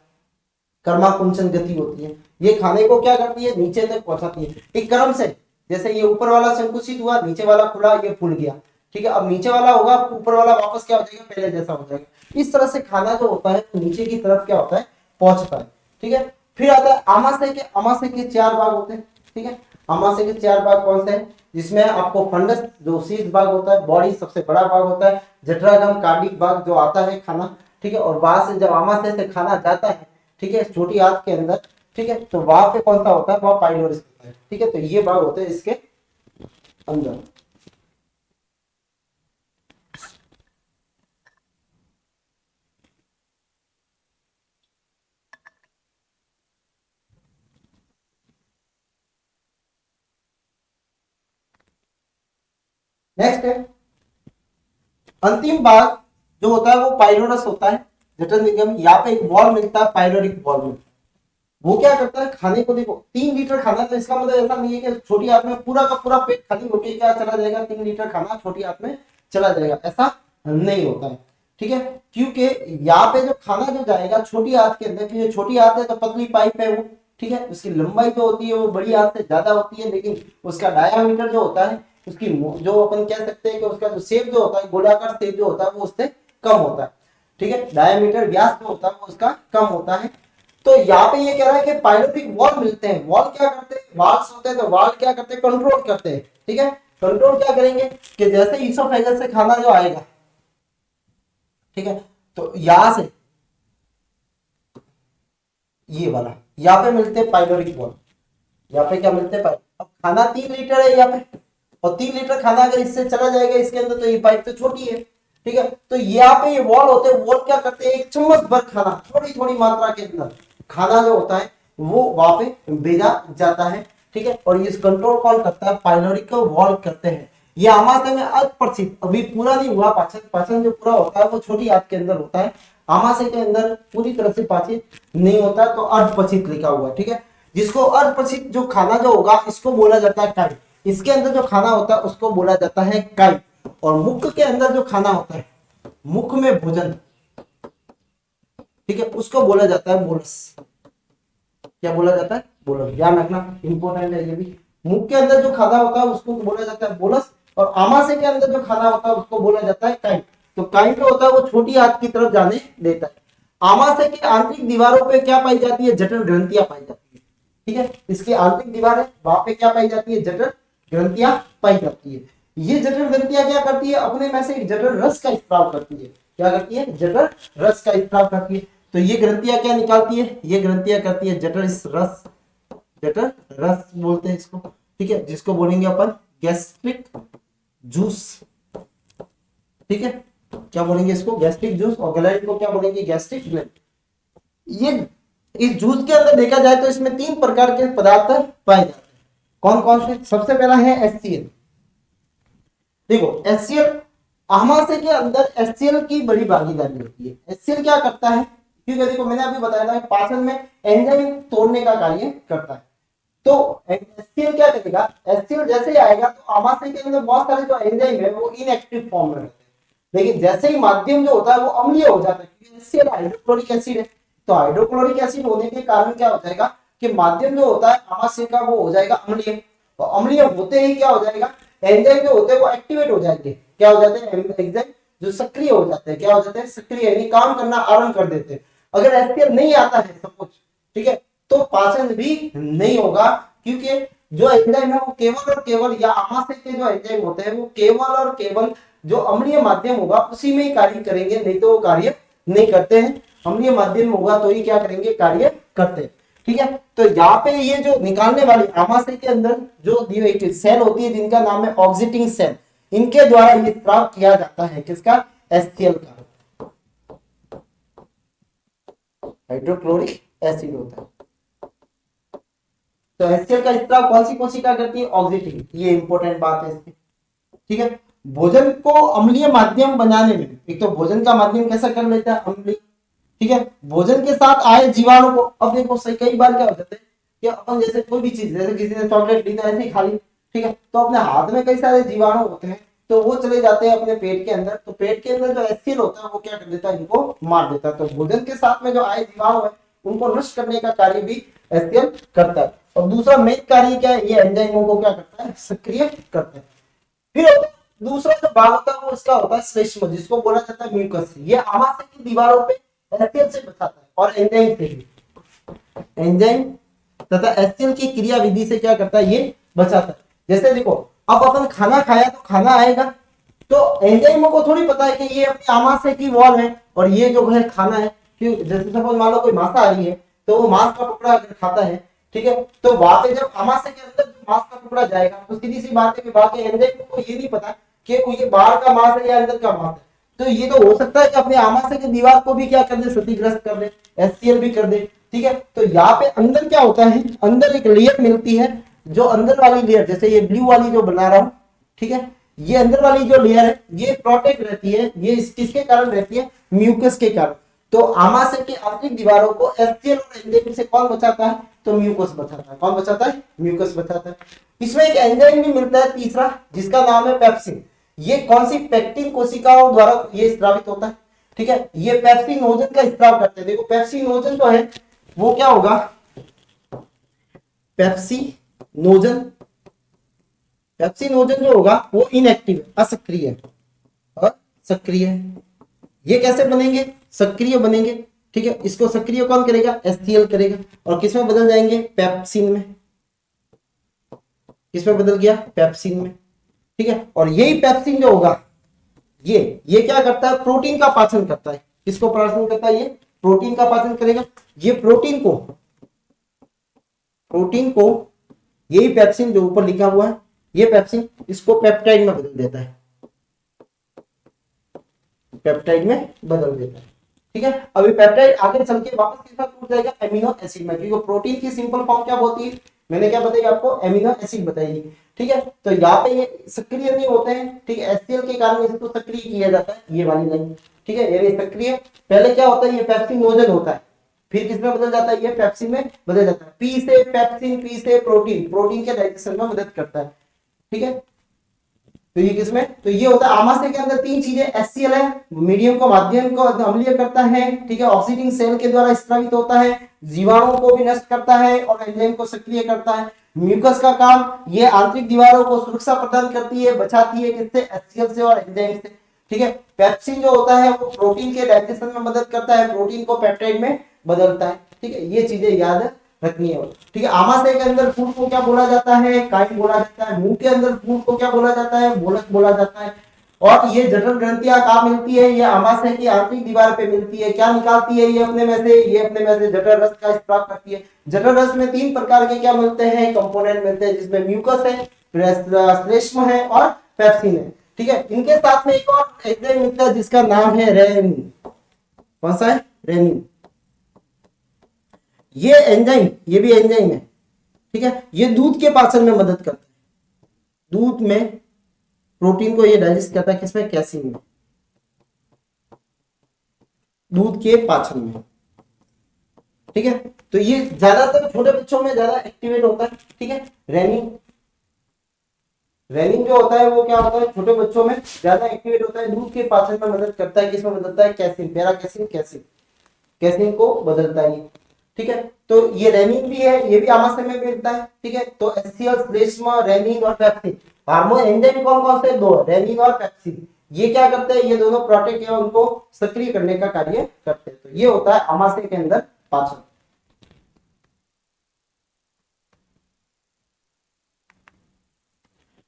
कर्माकुंचन गति होती है, ये खाने को क्या करती है, नीचे तक पहुंचाती है एक क्रम से, जैसे ये ऊपर वाला संकुचित हुआ, नीचे वाला खुला, ये फूल गया, ठीक है। अब नीचे वाला होगा, ऊपर वाला वापस क्या हो जाएगा, पहले जैसा हो जाएगा। इस तरह से खाना जो होता है नीचे की तरफ क्या होता है, पहुंचता है, ठीक है। फिर आता है आमाशय के, आमाशय के 4 भाग होते हैं, ठीक है। आमाशय के 4 भाग कौन से हैं, जिसमें आपको फंडस जो शीर्ष भाग होता है, बॉडी सबसे बड़ा भाग होता है, जठरागम कार्डिक भाग जो आता है खाना, ठीक है। और वहां से जब आमाशय से खाना जाता है, ठीक है, छोटी आंत के अंदर, ठीक है, तो वहां पे कौन सा होता है, वह पाइलोरिस होता है, ठीक है। तो ये भाग होते हैं इसके अंदर। नेक्स्ट है अंतिम भाग जो होता है वो पाइलोरस होता है, जठर निगम, यहाँ पे एक बॉल मिलता है पाइलोरिक बॉल में, वो क्या करता है खाने को, देखो 3 लीटर खाना, तो इसका मतलब ऐसा नहीं है कि छोटी हाथ में पूरा का पूरा पेट खाली होके क्या चला जाएगा, 3 लीटर खाना छोटी हाथ में चला जाएगा, ऐसा नहीं होता है, ठीक है। क्योंकि यहाँ पे जो खाना जो जाएगा छोटी हाथ के अंदर, क्योंकि छोटी हाथ है तो पतली पाइप है वो, ठीक है, उसकी लंबाई जो होती है वो बड़ी हाथ से ज्यादा होती है, लेकिन उसका डायामीटर जो होता है, उसकी जो अपन कह सकते हैं कि उसका जो शेप जो होता है, गोलाकार शेप जो होता है वो उससे कम होता है, ठीक है। डायमीटर व्यास जो होता है वो उसका कम होता है। तो यहाँ पे ये कह रहा है कि पाइलोरिक वॉल मिलते हैं, वॉल क्या करते हैं, वाल्स होते हैं, तो वाल क्या करते हैं, कंट्रोल करते हैं, ठीक है। कंट्रोल क्या करेंगे कि जैसे ईसोफेगस से खाना जो आएगा, ठीक है, तो यहां से ये वाला यहाँ पे मिलते हैं पाइलोरिक वॉल, यहाँ पे क्या मिलते हैं, अब खाना 3 लीटर है यहाँ पे, और 3 लीटर खाना अगर इससे चला जाएगा इसके अंदर, तो ये पाइप तो छोटी है, ठीक है। तो यहाँ पे ये वॉल होते हैं, वॉल क्या करते हैं, 1 चम्मच भर खाना थोड़ी थोड़ी मात्रा के अंदर खाना जो होता है वो वहां पे भेजा जाता है, ठीक है। और ये कंट्रोल कौन करता है, पाइलोरिक वॉल करते हैं। ये आमाशय में अप्रचित, अभी पूरा नहीं हुआ पाचन, पाचन जो पूरा होता है वो छोटी आंत के अंदर होता है, आमाशय के अंदर पूरी तरह से पाचित नहीं होता, तो अर्धपचित लिखा हुआ है, ठीक है। जिसको अर्धपचित जो खाना जो होगा इसको बोला जाता है काई, इसके अंदर जो खाना होता है उसको बोला जाता है काई। और मुख के अंदर जो खाना होता है, मुख में भोजन, ठीक है, उसको बोला जाता है बोलस। क्या बोला जाता है, बोलस, ध्यान रखना इंपॉर्टेंट है ये भी। मुख के अंदर जो खाना होता है उसको बोला जाता है बोलस, और आमाशय के अंदर जो खाना होता है उसको बोला जाता है काई। तो काई जो होता है वो छोटी आंत की तरफ जाने देता है। आमाशय की आंतरिक दीवारों पे क्या पाई जाती है, जठर ग्रंथियां पाई जाती है, ठीक है। इसकी आंतरिक दीवार है, वहां पे क्या पाई जाती है, जठर ग्रंथियां पाई जाती है। ये जठर ग्रंथियां क्या करती है, अपने में से एक जठर रस का स्त्राव करती है, क्या करती है, जठर रस का स्त्राव करती है। तो ये ग्रंथियां क्या निकालती है, ये ग्रंथियां करती है जठर रस, जठर रस बोलते हैं इसको, ठीक है, जिसको बोलेंगे अपन गैस्ट्रिक जूस, ठीक है। क्या बोलेंगे इसको, गैस्ट्रिक जूस, और ग्लैंड को क्या बोलेंगे, गैस्ट्रिक ग्लैंड। ये इस जूस के अंदर देखा जाए तो इसमें 3 प्रकार के पदार्थ पाए जाते हैं। कौन कौन से, सबसे पहला है HCl। देखो HCl, आमाशय के अंदर HCl की बड़ी भागीदारी होती है। HCl क्या करता है क्योंकि देखो मैंने अभी बताया था कि पाचन में एंजाइम तोड़ने का कार्य करता है। तो HCl क्या करेगा, HCl जैसे ही आएगा तो आमाशय के अंदर बहुत सारे जो एंजाइम है वो इनएक्टिव फॉर्म में रहते हैं, लेकिन जैसे ही माध्यम जो होता है वो अम्लीय हो जाता है, क्योंकि HCl हाइड्रोक्लोरिक एसिड है। तो हाइड्रोक्लोरिक एसिड होने के कारण क्या हो जाएगा कि माध्यम जो होता है आमाशय का वो हो जाएगा अम्लीय। तो अम्लीय होते ही क्या हो जाएगा, एंजाइम जो होते हैं वो एक्टिवेट हो जाएंगे। क्या हो जाते हैं, एंजाइम जो सक्रिय हो जाते हैं, क्या हो जाते हैं, सक्रिय, यानी काम करना आरंभ कर देते हैं। अगर HCl नहीं आता है सपोज, ठीक है, तो पाचन भी नहीं होगा, क्योंकि जो एंजाइम है वो केवल और केवल, या आमाशय के जो एंजाइम होते हैं वो केवल और केवल जो अम्लीय माध्यम होगा उसी में ही कार्य करेंगे, नहीं तो वो कार्य नहीं करते हैं। अम्लीय माध्यम होगा तो ही क्या करेंगे, कार्य करते हैं। ठीक है, तो यहाँ पे ये जो निकालने वाली आमाशय के अंदर जो सेल होती है जिनका नाम है ऑक्सीटिंग सेल, इनके द्वारा ये स्राव किया जाता है, किसका, HCl का, हाइड्रोक्लोरिक एसिड होता है। तो HCl का स्राव कौन सी कोशिका करती है, ऑक्सीटिंग, ये इंपॉर्टेंट बात है इसकी। ठीक है, भोजन को अम्लीय माध्यम बनाने में, एक तो भोजन का माध्यम कैसा कर लेता है, अम्लीय। ठीक है, भोजन के साथ आए जीवाणु को, अब देखो सही कई बार क्या हो जाता है कि अपन जैसे कोई भी चीज, जैसे किसी ने चॉकलेट ली तो ऐसे ही खा ली, ठीक है, तो अपने हाथ में कई सारे जीवाणु होते हैं, तो वो चले जाते हैं अपने पेट के अंदर, तो पेट के अंदर जो HCl होता है वो क्या कर देता है, इनको मार देता है। तो भोजन के साथ में जो आए जीवाणु है उनको नष्ट करने का कार्य भी HCl करता है। और दूसरा मेन कार्य क्या है, ये एंजाइमों को क्या करता है, सक्रिय करता है। फिर दूसरा जो भाग होता है वो इसका होता है श्लेष्म, जिसको बोला जाता है म्यूकस। ये आमाशय की दीवारों पे HCl से बचाता है और एंजाइम से भी, एंजाइम तथा HCl की क्रिया विधि से क्या करता है, ये बचाता है। जैसे देखो अब अपन खाना खाया तो खाना आएगा, तो एंजाइमों को थोड़ी पता है कि ये अपनी आमाशय की वॉल है और ये जो है खाना है। क्यों, जैसे सपोज मान लो कोई मांसाहारी है तो वो मांस का टुकड़ा अगर खाता है, ठीक है, तो वहां पे जब आमाशय के अंदर मांस का टुकड़ा जाएगा तो सीधी सी बात है कि बाकी एंजाइम को ये नहीं पता कि ये बाहर का मांस है या अंदर का मांस है। तो ये तो हो सकता है कि अपने आमाशय की दीवार को भी क्या कर दे, क्षतिग्रस्त कर दे, HCl भी कर दे। ठीक है, तो यहाँ पे अंदर क्या होता है, अंदर एक लेयर मिलती है, जो अंदर वाली लेयर, जैसे ये ब्लू वाली जो बना रहा हूं, ठीक है, ये अंदर वाली जो लेयर है ये प्रोटेक्ट रहती है, ये किसके कारण रहती है, म्यूकस के कारण। तो आमाशय की आंतरिक दीवारों को HCl और एंजाइम से कौन बचाता है, तो म्यूकस बचाता है। कौन बचाता है, म्यूकस बचाता है। इसमें एक एंजाइम भी मिलता है तीसरा, जिसका नाम है पेप्सिन। ये कौन सी, पेक्टिन कोशिकाओं द्वारा ये स्रावित होता है। ठीक है, ये पेप्सिनोजन का स्राव करते हैं। देखो पेप्सिनोजन जो है वो क्या होगा, पेप्सिनोजन, पेप्सिनोजन जो होगा वो इनएक्टिव, असक्रिय और सक्रिय। ये कैसे बनेंगे, सक्रिय बनेंगे। ठीक है, इसको सक्रिय कौन करेगा, HCl करेगा, और किसमें बदल जाएंगे, पेप्सिन में। किसमें बदल गया, पेप्सिन में। ठीक है, और यही पेप्सिन जो होगा ये क्या करता है, प्रोटीन का पाचन करता है। किसको पाचन करता है, ये प्रोटीन का पाचन करेगा। ये प्रोटीन को यही पेप्सिन जो ऊपर लिखा हुआ है, ये पेप्सिन इसको पेप्टाइड में बदल देता है, पेप्टाइड में बदल देता है। ठीक है, अभी पेप्टाइड आगे चल के वापस किस साथ टूट जाएगा, एमिनो एसिड में, क्योंकि प्रोटीन की सिंपल फॉर्म क्या होती है, मैंने क्या बताई आपको, एमिनो एसिड बताई। ठीक है, तो यहाँ पे ये सक्रिय नहीं होते हैं। ठीक है, HCl के कारण इसको सक्रिय किया जाता है, ये वाली लाइन। ठीक है, ये सक्रिय, पहले क्या होता है, ये पेप्सिनोजन होता है, फिर किसमें बदल जाता है, ये पेप्सिन में बदल जाता है। पी से पेप्सिन, पी से प्रोटीन, प्रोटीन के डाइजेशन में मदद करता है। ठीक है, तो ये किसमें, तो ये होता है आमाशय के अंदर तीन चीजें, HCl है, मीडियम को, माध्यम को अम्लीय करता है। ठीक है, ऑक्सीटिंग सेल के द्वारा स्रावित होता है, जीवाणुओं को भी नष्ट करता है और एंजाइम को सक्रिय करता है। म्यूकस का काम, ये आंतरिक दीवारों को सुरक्षा प्रदान करती है, बचाती है, किससे, HCl से और एंजाइम से। ठीक है, पेप्सिन जो होता है वो प्रोटीन के डाइजेशन में मदद करता है, प्रोटीन को पेप्टाइड में बदलता है। ठीक है, ये चीजें याद रखनी है। ठीक है, आमाशय के अंदर फूड को क्या बोला जाता है, काई बोला जाता है। मुंह के अंदर फूड को क्या बोला जाता है, बोलक बोला जाता है। और ये जठर ग्रंथियां कहाँ मिलती है, ये आमाशय की आंतरिक दीवार पे मिलती है। क्या निकालती है ये अपने में से, ये अपने में से जठर रस का स्राव करती है। जठर रस में तीन प्रकार के क्या मिलते हैं, कंपोनेंट मिलते हैं, जिसमें म्यूकस है, श्लेष्म है और पेप्सिन है। ठीक है, इनके साथ में एक और एंजाइम मिलता है जिसका नाम है रेनिन। कौन सा है, रेनिन। ये एंजाइम, ये भी एंजाइम है। ठीक है, ये दूध के पाचन में मदद करता है, दूध में प्रोटीन को ये डाइजेस्ट करता है, किसमें, कैसीन में, दूध के पाचन में। ठीक है। तो ये ज्यादातर छोटे बच्चों में ज्यादा एक्टिवेट होता है। ठीक है, रेनिंग, रेनिंग जो होता है वो क्या होता है, छोटे बच्चों में ज्यादा एक्टिवेट होता है, दूध के पाचन में मदद करता है। किसमें बदलता है, casein, para casein, casein, casein को बदलता है ये। ठीक है, तो ये रेनिन भी है, ये भी आमाशय में मिलता है। ठीक है, तो एचसीएल, श्लेष्मा, रेनिन और पेप्सिन, हार्मोन एंजाइम कौन कौन से, दो, रेनिन और पेप्सिन। ये क्या करते हैं, ये दोनों प्रोटेक्ट या उनको सक्रिय करने का कार्य करते हैं। तो ये होता है आमाशय के अंदर पाचन।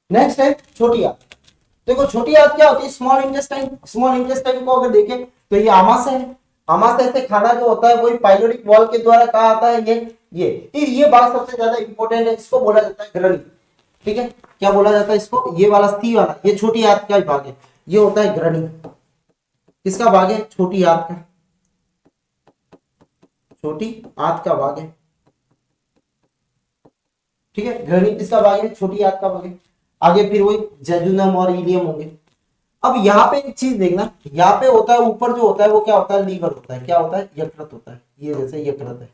नेक्स्ट है छोटी आंत। देखो छोटी आंत क्या होती है, स्मॉल इंटेस्टाइन। स्मॉल इंटेस्टाइन को अगर देखें तो ये आमाशय है। आमाशय से खाना जो होता है वही पाइलोरिक वॉल के द्वारा कहा आता है, ये बात सबसे ज्यादा इंपॉर्टेंट है, इसको बोला जाता है ग्रनी। ठीक है, क्या बोला जाता है इसको, ये वाला सी वाला, ये छोटी आंत का भाग है, ये होता है ग्रनी। किसका भाग है, छोटी आंत का, छोटी आंत का भाग है। ठीक है, ग्रनी किसका भाग है, छोटी आंत का भाग है। आगे फिर वही जेजुनम और इलियम होंगे। अब यहाँ पे एक चीज देखना, यहाँ पे होता है ऊपर जो होता है वो क्या होता है, लीवर होता है। क्या होता है, यकृत होता है। ये जैसे यकृत है,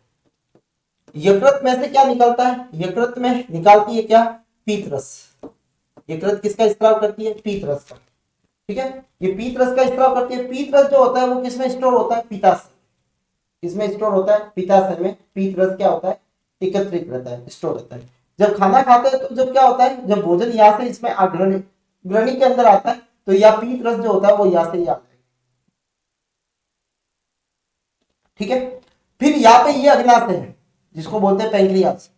यकृत में से क्या निकलता है, यकृत में निकालती है क्या, पीत रस। यकृत किसका स्त्राव करती है, पीत रस का। ठीक है, ये पीत रस का स्त्राव करती है। पीत रस जो होता है वो किसमें स्टोर होता है, पित्ताशय। किसमें स्टोर होता है, पित्ताशय में। पीत रस क्या होता है, एकत्रित रहता है, स्टोर रहता है। जब खाना खाते हैं तो जब क्या होता है, जब भोजन यहाँ से इसमें ग्रहणी, ग्रहणी के अंदर आता है तो यह पीत रस जो होता है वो यहाँ से ही आता है। ठीक है, फिर यहाँ पे ये अग्नाशय है जिसको बोलते हैं पैंक्रियास।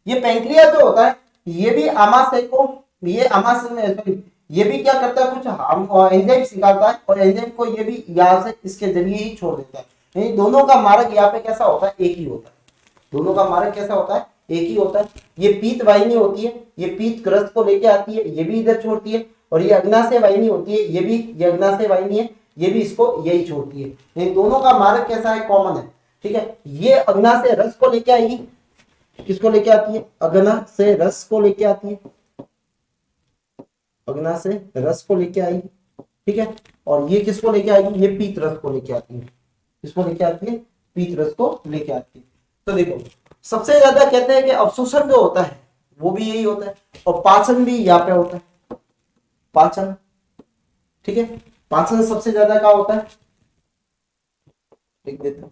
ये पैंक्रियास जो होता है ये भी आमाशय को, ये आमाशय में सॉरी, ये भी क्या करता है, कुछ एंजाइम निकालता है और एंजाइम को ये भी यहाँ से इसके जरिए ही छोड़ देता है। यानी दोनों का मार्ग यहाँ पे कैसा होता है, एक ही होता है। दोनों का मार्ग कैसा होता है, एक ही होता है। ये पीत वाहिनी होती है, ये पीत ग्रस्त को लेके आती है, ये भी इधर छोड़ती है। और ये अग्नाशय वाहिनी होती है, ये भी, ये अग्नाशय वाहिनी है, ये भी इसको यही छोड़ती है। इन दोनों का मार्ग कैसा है, कॉमन है। ठीक है, ये अग्नाशय रस को लेके आएगी, किसको लेके आती है, अग्नाशय रस को लेके आती है, अग्नाशय रस को लेके आएगी। ठीक है, और ये किसको लेके आएगी, ये पीत रस को लेके आती है। किसको लेके आती है, पीत रस को लेके आती है। तो देखो सबसे ज्यादा कहते हैं कि अवशोषण जो होता है वो भी यही होता है, और पाचन भी यहाँ पे होता है, पाचन। ठीक है, पाचन सबसे ज्यादा क्या होता है, लिख देता हूं,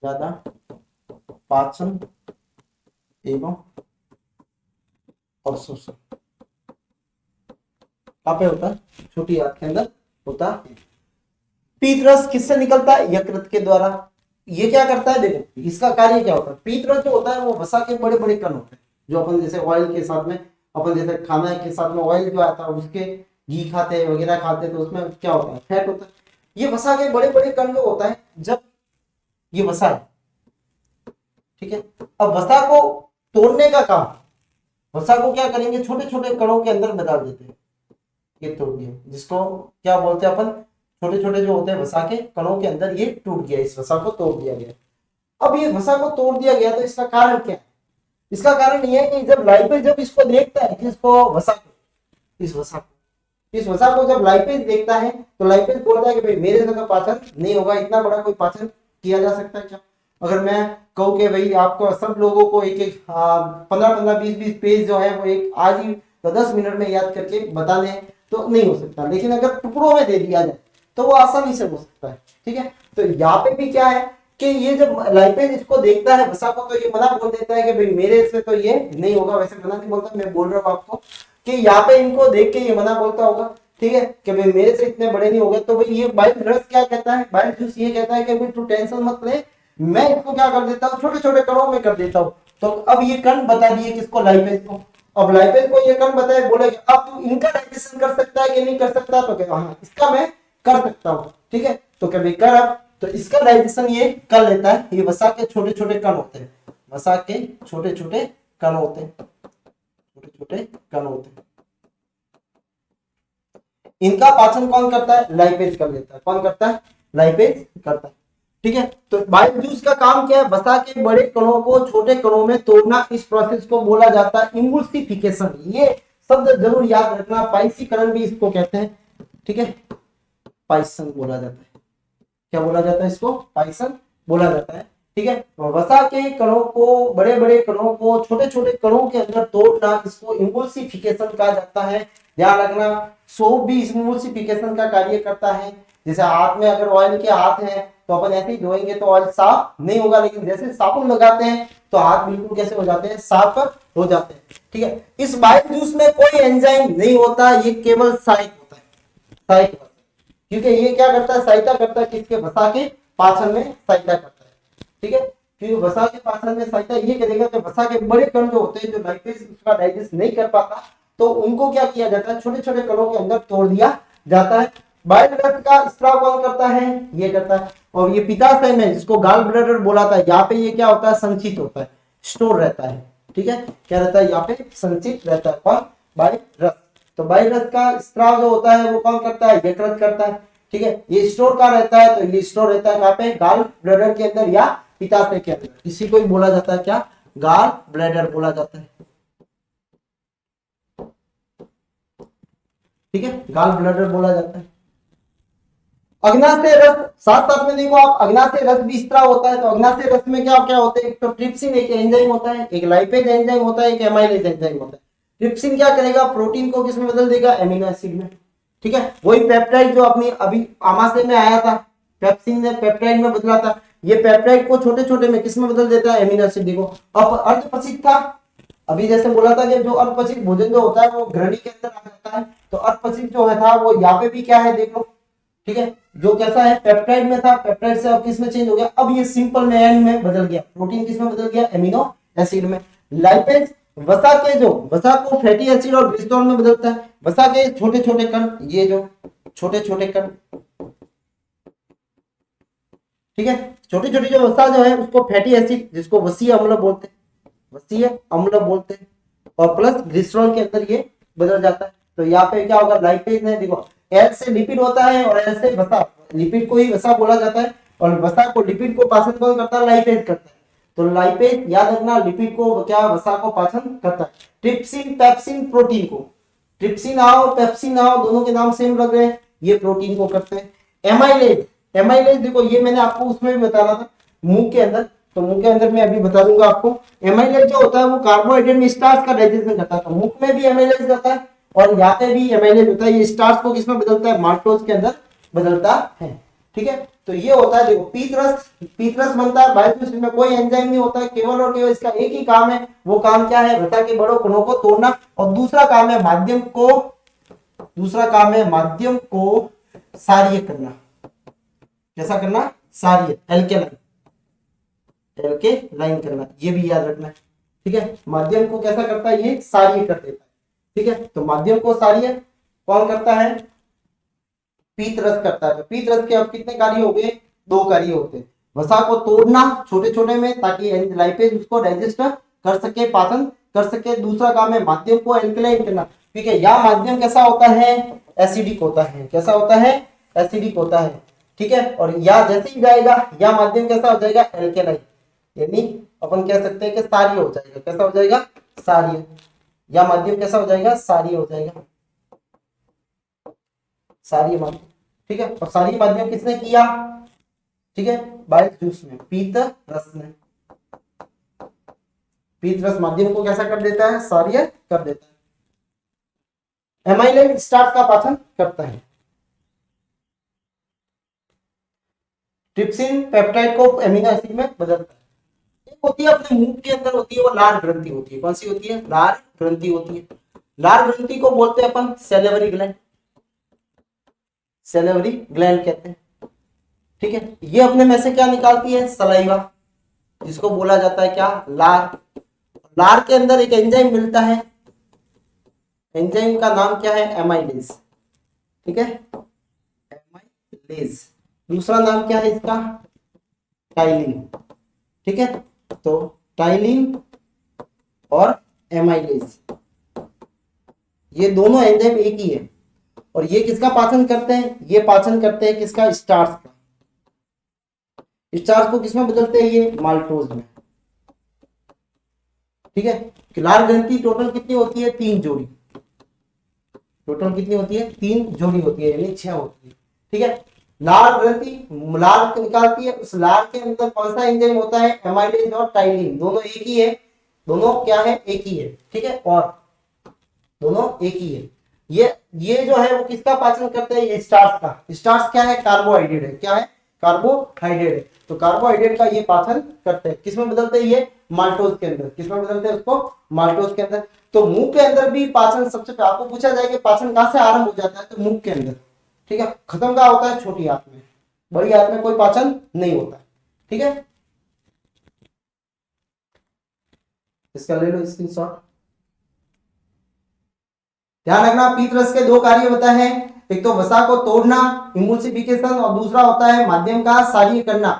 ज्यादा पाचन एवं अवशोषण कहाँ पे होता है, छोटी आंत के अंदर होता है। पीत रस किससे निकलता है, यकृत के द्वारा। ये क्या करता है, देखो इसका कार्य क्या होता है। पीत रस जो होता है वो वसा के बड़े बड़े कण होते हैं, जो अपन जैसे ऑयल के साथ में, अपन जैसे खाना के साथ में ऑयल जो आता है उसके घी खाते हैं वगैरह खाते हैं तो उसमें क्या होता है, फैट होता है। ये वसा के बड़े बड़े कण जो होता है, जब ये वसा है, ठीक है, अब वसा को तोड़ने का काम, वसा को क्या करेंगे, छोटे छोटे कणों के अंदर बदल देते हैं। ये तोड़ दिया, जिसको क्या बोलते हैं अपन, छोटे छोटे जो होते हैं वसा के कणों के अंदर ये टूट गया, इस वसा को तोड़ दिया गया। अब ये वसा को तोड़ दिया गया तो इसका कारण क्या है, इसका कारण ये है कि जब लाइपेज जब इसको देखता है, किसको, वसा को, इस वसा को जब लाइपेज देखता है तो लाइपेज बोलता है कि भाई मेरे से तो पाचन नहीं होगा, इतना बड़ा कोई पाचन किया जा सकता है क्या। अगर मैं कहूँ कि भाई आपको सब लोगों को एक एक 15-15 20-20 पेज जो है वो एक आज ही 10 मिनट में याद करके बताने हैं तो नहीं हो सकता, लेकिन अगर टुकड़ों में दे दिया जाए तो वो आसानी से हो सकता है। ठीक है, तो यहाँ पे भी क्या है कि ये जब लाइपेज इसको देखता है वसा को तो ये मना बोल देता है कि भाई मेरे से तो ये नहीं होगा। वैसे मना नहीं बोलता, मैं बोल रहा हूँ आपको कि यहाँ पे इनको देख के ये मना बोलता होगा, ठीक है, कि भाई मेरे से इतने बड़े नहीं हो गए। तो भाई ये बाइल रस क्या कहता है, बाइल जूस ये कहता है कि भाई तू टेंशन मत ले, मैं इसको क्या कर देता हूँ, छोटे छोटे कणों में कर देता हूँ। तो अब ये कण बता दिए किसको, लाइपेज को। अब लाइपेज को ये कण बताए, बोले अब तू इनका डाइजेशन कर सकता है कि नहीं कर सकता, तो कहता हाँ इसका मैं कर सकता हूँ। ठीक है, तो कभी कर, अब तो इसका डाइजेशन ये कर लेता है। ये वसा के छोटे छोटे कण होते हैं, वसा के छोटे छोटे कण होते हैं, छोटे छोटे कण होते हैं। इनका पाचन कौन करता है, लाइपेज कर लेता है। कौन करता है, लाइपेज करता है। ठीक है, तो बाइल जूस का काम क्या है, वसा के बड़े कणों को छोटे कणों में तोड़ना। इस प्रोसेस को बोला जाता है इम्बुल्सिफिकेशन। ये शब्द जरूर याद रखना, पाइसीकरण भी इसको कहते हैं, ठीक है, पाइसन बोला जाता है। क्या बोला जाता है इसको? पाइसन बोला जाता है, ठीक है। वसा के कणों को, बड़े बड़े कणों को छोटे छोटे कणों के अंदर तोड़ना, इसको इम्पल्सिफिकेशन कहा जाता है। ध्यान रखना, सोप भी इम्पल्सिफिकेशन का कार्य करता है। जैसे हाथ में अगर ऑयल के हाथ है तो अपन ऐसे ही धोएंगे तो ऑयल साफ नहीं होगा, लेकिन जैसे साबुन लगाते हैं तो हाथ बिल्कुल कैसे हो जाते हैं? साफ हो जाते हैं, ठीक है। इस बाइल जूस में कोई एंजाइम नहीं होता, ये केवल सहायक होता है, सहायक, क्योंकि ये क्या करता है? सहायता करता है किसके? वसा के पाचन में सहायता करता है, ठीक है। क्योंकि वसा के पाचन में सहायता ये करेगा कि वसा के बड़े कण जो होते हैं, जो लाइपेज उसका डाइजेस्ट नहीं कर पाता, तो उनको क्या किया जाता है? छोटे छोटे कणों के अंदर तोड़ दिया जाता है। बाइल रक्त का स्त्राव कौन करता है? ये करता है। और ये पित्ताशय में, जिसको गाल ब्लैडर बोला था, यहाँ पे ये क्या होता है? संचित होता है, स्टोर रहता है, ठीक है। क्या रहता है? यहाँ पे संचित रहता है। कौन? बाइल रक्त। तो बाइल रक्त का स्त्राव जो होता है वो कौन करता है? यकृत करता है, ठीक है। ये स्टोर कहाँ रहता है? तो ये स्टोर रहता है कहाँ पे? गाल ब्लैडर के अंदर या पित्ताशय के अंदर। इसी को ही बोला जाता है क्या? गाल ब्लैडर बोला जाता है, ठीक है, गाल ब्लैडर बोला जाता है। अग्नाशय रस, साथ साथ में देखो आप, अग्नाशय रस भी स्त्राव होता है। तो अग्नाशय रस में क्या क्या होते हैं? एक तो ट्रिप्सिन एक एंजाइम होता है, एक लाइपेज एंजाइम होता है, एक एमाइलेज एंजाइम होता है। ट्रिप्सिन क्या करेगा? प्रोटीन को किसमें बदल देगा? एमिनो एसिड में, ठीक है। वही पेप्टाइड जो अपनी अभी आमाशय में आया था, पेप्सिन ने पेप्टाइड में बदला था, ये पेप्टाइड को छोटे छोटे में किसमें बदल देता है? Amino acid. देखो अब अर्धपचित था, अभी जैसे बोला था कि जो अर्धपचित भोजन जो होता है वो ग्रहणी के अंदर आ जाता है, तो अर्धपचित जो है था वो यहाँ पे भी क्या है? देखो, ठीक है, जो कैसा है? पेप्टाइड में था, पेप्टाइड से अब किस में चेंज हो गया? अब ये सिंपल में एंड में बदल गया, प्रोटीन किस में बदल गया? एमिनो एसिड में। लाइपेज वसा के, जो वसा को फैटी एसिड और ग्लिसरॉल में बदलता है। वसा के छोटे छोटे कण, ये जो छोटे छोटे कण, ठीक है, छोटी छोटी जो वसा जो है उसको फैटी एसिड, जिसको वसीय अम्ल बोलते हैं, वसीय अम्ल बोलते हैं, और प्लस ग्लिसरॉल के अंदर ये बदल जाता है। तो यहाँ पे क्या होगा? लाइपेज है, देखो एल से लिपिड होता है और एल से वसा, लिपिड को ही वसा बोला जाता है, और वसा को, लिपिड को पाचन कौन करता है? लाइपेज करता है। तो लाइपेज याद रखना, लिपिड को क्या? वसा को पाचन करता है। ट्रिप्सिन पेप्सिन प्रोटीन को, ट्रिप्सिन आओ पेप्सिन आओ दोनों के नाम सेम लग रहे हैं, ये प्रोटीन को करते हैं। एमाइलेज, एमाइलेज देखो ये मैंने आपको उसमें भी बताना था, मुंह के अंदर, तो मुंह के अंदर मैं अभी बता दूंगा आपको। एमाइलेज जो होता है वो कार्बोहाइड्रेट में स्टार्च का डाइजेशन करता है, तो मुंह में भी एमाइलेज रहता है और यहाँ पे भी एमाइलेज होता है। ये स्टार्च को किसमें बदलता है? माल्टोज के अंदर बदलता है, ठीक है। तो ये होता है, देखो पीत रस, पीत रस बनता है बाइल जूस में, कोई एंजाइम नहीं होता है, केवल और केवल इसका एक ही काम है, वो काम क्या है? वसा के बड़ों कणों को तोड़ना, और दूसरा काम है माध्यम को, दूसरा काम है माध्यम को सारीय करना। कैसा करना? सारीय, एल्केलाइन, एल्केलाइन करना, ये भी याद रखना है, ठीक है। माध्यम को कैसा करता है? ये सारीय कर देता है, ठीक है। तो माध्यम को सारीय कौन करता है? पीत रस करता है। तो पीत रस के अब कितने कार्य हो गए? 2 कार्य होते हैं, वसा को तोड़ना छोटे छोटे में ताकि लाइपेज उसको डाइजेस्ट कर सके, पाचन कर सके। दूसरा काम है माध्यम को एल्कलाइन करना, ठीक है। यह माध्यम कैसा होता है? एसिडिक होता है। कैसा होता है? एसिडिक होता है, ठीक है। और या जैसे ही जाएगा या माध्यम कैसा हो जाएगा? एल्केलाइन, यानी अपन कह सकते हैं कि सारीय हो जाएगा। कैसा हो जाएगा? सारीय। या माध्यम कैसा हो जाएगा? सारीय हो जाएगा, सारीय माध्यम, ठीक है। और सारीय माध्यम किसने किया? ठीक है, बाइल जूस में, पीत रस ने। पीत रस माध्यम को कैसा कर देता है? सारीय कर देता है। एमाइलेज स्टार्च का पाचन करता है। ट्रिप्सिन पेप्टाइड को एमिनो एसिड में बदलता है। एक होती है अपने मुंह के अंदर होती है, वो लार ग्रंथि होती है। कौन सी होती है? लार ग्रंथि होती है। लार ग्रंथि को बोलते हैं अपन सैलिवरी ग्लैंड, सैलिवरी ग्लैंड कहते हैं, ठीक है। ये अपने में से क्या निकालती है? सलाइवा, जिसको बोला जाता है क्या? लार। लार के अंदर एक एंजाइम मिलता है, एंजाइम का नाम क्या है? एमाइलेज, ठीक है, एमाइलेज। दूसरा नाम क्या है इसका? टाइलिन, ठीक है। तो टाइलिन और एमाइलेज, ये दोनों एंजाइम एक ही है। और ये किसका पाचन करते हैं? ये पाचन करते हैं किसका? स्टार्च का। स्टार्च को किसमें बदलते हैं? ये माल्टोज में, ठीक है। लार ग्रंथि टोटल कितनी होती है? 3 जोड़ी, टोटल कितनी होती है? 3 जोड़ी होती है, यानी 6 होती है। ठीक है, लाल ग्रंथि लाल निकालती है, उस लाल के अंदर कौन सा एंजाइम होता है? एमाइलेज और टाइलिन, दोनों एक ही है, दोनों क्या है? एक ही है। ठीक है, और दोनों एक ही है। ये जो है वो किसका पाचन करते हैं? ये स्टार्च का। स्टार्च क्या है? कार्बोहाइड्रेट है। क्या है? कार्बोहाइड्रेट है। तो कार्बोहाइड्रेट का ये पाचन करते हैं। किसमें बदलते हैं? ये माल्टोज के अंदर। किसमें बदलते हैं उसको? माल्टोज के अंदर। तो मुंह के अंदर भी पाचन सबसे पहले आपको पूछा जाए कि पाचन कहां से आरंभ हो जाता है, तो मुंह के अंदर। ठीक है, खत्म कहां होता है? छोटी आंत में। बड़ी आंत में कोई पाचन नहीं होता। ठीक है, इसका ले लो स्क्रीनशॉट। ध्यान रखना, पीत रस के 2 कार्य होता है, एक तो वसा को तोड़ना इमल्सिफिकेशन, और दूसरा होता है माध्यम का क्षारीय करना।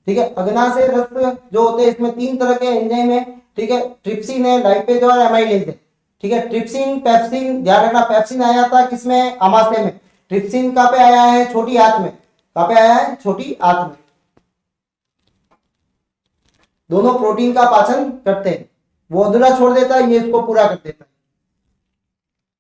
ठीक है, अग्नाशय रस जो होते हैं इसमें 3 तरह के एंजाइम है। ठीक है, ट्रिप्सिन है, लाइपेज और एमाइलेज है। ठीक है, ट्रिप्सिन पेप्सिन, ध्यान रखना पेप्सिन आया था किसमें? आमाशय में। ट्रिप्सिन कहां पे आया है? छोटी आंत में। कहां पे आया है? छोटी आंत में। दोनों प्रोटीन का पाचन करते हैं, वो अधूरा छोड़ देता है, ये इसको पूरा कर देता है।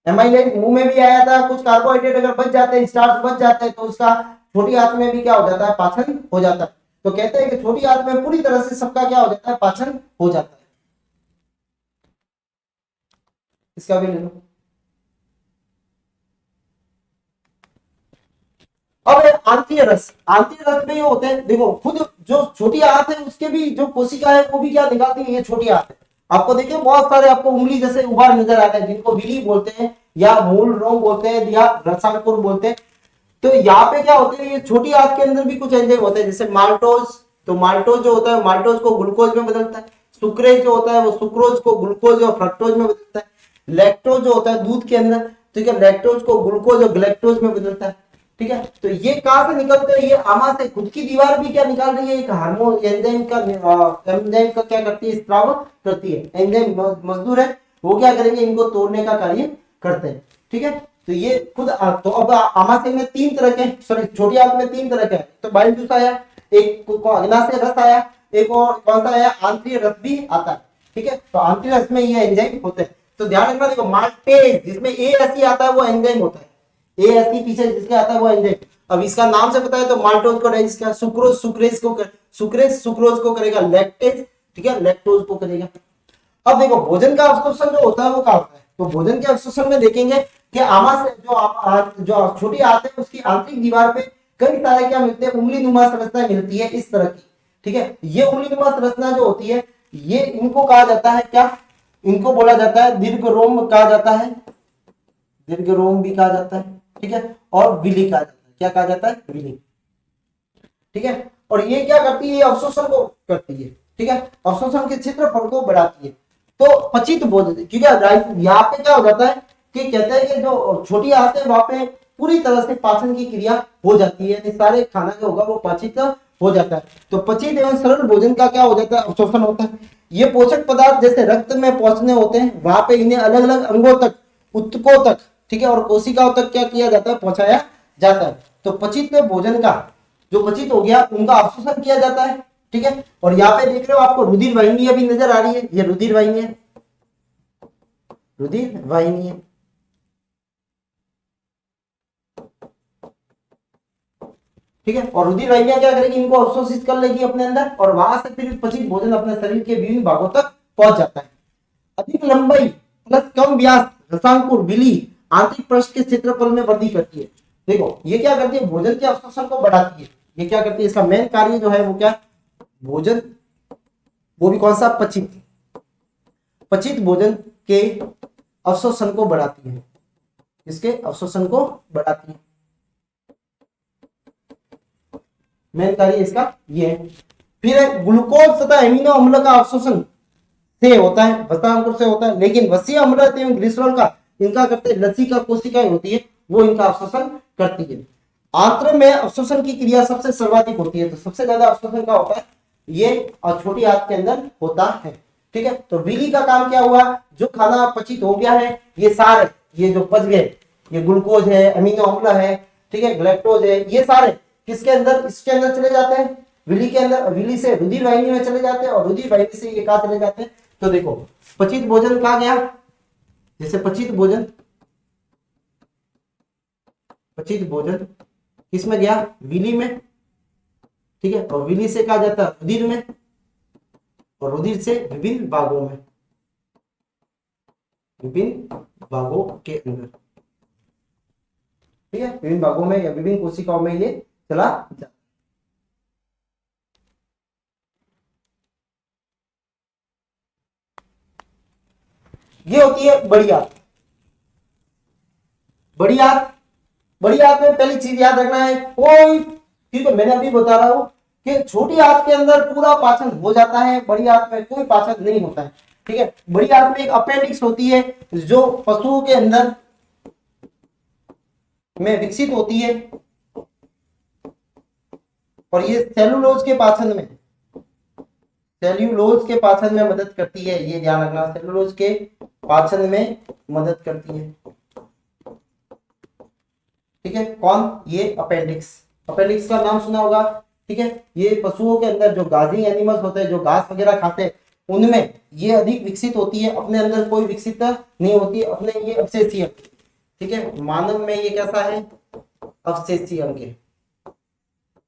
एमाइलेज मुंह में भी आया था, कुछ कार्बोहाइड्रेट अगर बच जाते हैं, स्टार्च बच जाते हैं, तो उसका छोटी आंत में भी क्या हो जाता है? पाचन हो जाता है। तो कहते हैं कि छोटी आंत में पूरी तरह से सबका क्या हो जाता है? पाचन हो जाता है। इसका भी ले लो। अब आंतीय रस, आंतीय रस में ये होते हैं, देखो खुद जो छोटी आंत है उसके भी जो कोशिका है वो भी क्या निकालती है? ये छोटी आंत है। आपको देखिए बहुत सारे आपको उंगली जैसे उभार नजर आते हैं, जिनको विली बोलते हैं या मूल रोम बोलते हैं या रसांकुर बोलते हैं। तो यहाँ पे क्या होते हैं? ये छोटी आंत के अंदर भी कुछ एंजाइम होते हैं, जैसे माल्टोज। तो माल्टोज जो होता है, माल्टोज को ग्लूकोज में बदलता है। सुक्रेज जो होता है वो सुक्रोज को ग्लूकोज और फ्रक्टोज में बदलता है। लैक्टोज जो होता है दूध के अंदर, ठीक है, लैक्टोज को ग्लूकोज और ग्लैक्टोज में बदलता है। ठीक है, तो ये कहां से निकलते हैं? ये आमा से। खुद की दीवार भी क्या निकाल रही है? एक हार्मोन एंजाइम का, एंजाइम का क्या करती है? स्त्राव करती है। एंजाइम मजदूर है, वो क्या करेंगे? इनको तोड़ने का कार्य करते हैं। ठीक है, तो ये खुद तो अब आमाशय में 3 तरह के, सॉरी छोटी आंत में 3 तरह के, तो बाइल जूस आया, एक अग्नाशय रस आया, एक और कौन सा आया? आंतरिक रस भी आता है। ठीक है, तो आंतरिक रस में ये एंजाइम होते हैं। तो ध्यान रखना, देखो माल्टेज जिसमें ए एस आता है वो एंजाइम होता है। ए एस पीछे जिसके आता है वो एंजाइम। अब इसका नाम से पता है, तो माल्टोज को डाइजेस्ट किया, सुक्रोज सुक्रेज को सुक्रेज सुक्रोज को करेगा लैक्टेज, ठीक है, लैक्टोज को करेगा। अब देखो भोजन का अवशोषण जो होता है वो क्या होता है? तो भोजन के अवशोषण में देखेंगे कि आमा से जो छोटी आंत है उसकी आंतरिक दीवार पे कई सारे क्या मिलते हैं? उंगली नुमा संरचना मिलती है इस तरह की। ठीक है, ये उंगली नुमा संरचना जो होती है, ये इनको कहा जाता है क्या? इनको बोला जाता है दीर्घ रोम कहा जाता है, दीर्घ रोम भी कहा जाता है। ठीक है, और विली कहा जाता है। क्या कहा जाता है? विली। ठीक है, और ये क्या करती है? अवशोषण को करती है। ठीक है, अवशोषण के क्षेत्रफल को बढ़ाती है। तो पचित भोजन, क्योंकि यहाँ पे क्या हो जाता है कि कहते हैं कि जो छोटी आंत है वहां पे पूरी तरह से पाचन की क्रिया हो जाती है, सारे खाना जो होगा वो पाचित हो जाता है। तो पचित एवं सरल भोजन का क्या हो जाता है? अवशोषण होता है। ये पोषक पदार्थ जैसे रक्त में पहुंचने होते हैं, वहां पे इन्हें अलग अलग अंगों तक, उत्तकों तक, ठीक है, और कोशिकाओं तक क्या किया जाता है? पहुंचाया जाता है। तो पचित भोजन का जो पचित हो गया उनका अवशोषण किया जाता है। ठीक है, और यहाँ पे देख रहे हो आपको रुधिर वाहिनी अभी नजर आ रही है, ये रुधिर वाहिनी है, रुधिर वाहिनी है। ठीक है, और रुधिर वाहिनियां क्या करेगी? इनको अवशोषित कर लेगी अपने अंदर, और वहां से फिर पचित भोजन अपने शरीर के विभिन्न भागों तक पहुंच जाता है। अधिक लंबाई प्लस कम व्यास रसांकुर विली आंतरिक पृष्ठ के क्षेत्रफल में वृद्धि करती है। देखो ये क्या करती है? भोजन के अवशोषण को बढ़ाती है। ये क्या करती है? इसका मेन कार्य जो है वो क्या? भोजन, वो भी कौन सा? पचित, पचित भोजन के अवशोषण को बढ़ाती है। इसके अवशोषण को बढ़ाती है, मेन कार्य इसका ये है। फिर ग्लूकोज तथा एमिनो अम्ल का अवशोषण से होता है, वसा अंकुर से होता है, लेकिन वसीय अम्ल एवं ग्लिसरॉल का इनका करते लसिका कोशिकाएं होती है वो इनका अवशोषण करती है। आंत्र में अवशोषण की क्रिया सबसे सर्वाधिक होती है, तो सबसे ज्यादा अवशोषण का होता है ये छोटी आंत के अंदर होता है। ठीक है, तो विली का काम क्या हुआ? जो खाना पचित हो गया है, ये सारे ये जो बच गए, ये ग्लूकोज है, अमीनो अम्ल है, ठीक है, ग्लैक्टोज है, ये सारे किसके अंदर? इसके अंदर चले जाते हैं, विली के अंदर। विली से रुधिर वाहिनी में चले जाते हैं, और रुधिर वाहिनी से ये कहां चले जाते हैं? तो देखो पचित भोजन कहा गया, जैसे पचित भोजन, पचित भोजन किसमें गया, विली में, ठीक है, और विली से कहा जाता है रुधिर में, और रुधिर से विभिन्न भागों में, विभिन्न भागों के अंदर, ठीक है, विभिन्न भागों में या विभिन्न कोशिकाओं में ये चला जाता है। ये होती है बड़ी आंत। बड़ी आंत, बड़ी आंत में पहली चीज याद रखना है, कोई, ठीक है, मैंने अभी बता रहा हूं कि छोटी आंत के अंदर पूरा पाचन हो जाता है, बड़ी आंत में कोई पाचन नहीं होता है, ठीक है। बड़ी आंत में एक अपेंडिक्स होती है जो पशुओं के अंदर में विकसित होती है, और ये सेलुलोज के पाचन में, सेल्यूलोज के पाचन में मदद करती है, ये ध्यान रखना, सेलुलोज के पाचन में मदद करती है, ठीक है। कौन, ये अपेंडिक्स। अपेंडिक्स का नाम सुना होगा, ठीक है। ये पशुओं के अंदर जो गाजिंग एनिमल्स होते हैं, जो घास वगैरह खाते हैं, उनमें ये अधिक विकसित होती है, अपने अंदर कोई विकसित नहीं होती है, अपने ये अवशेषीय, ठीक है। मानव में ये कैसा है, अवशेषी अंग है,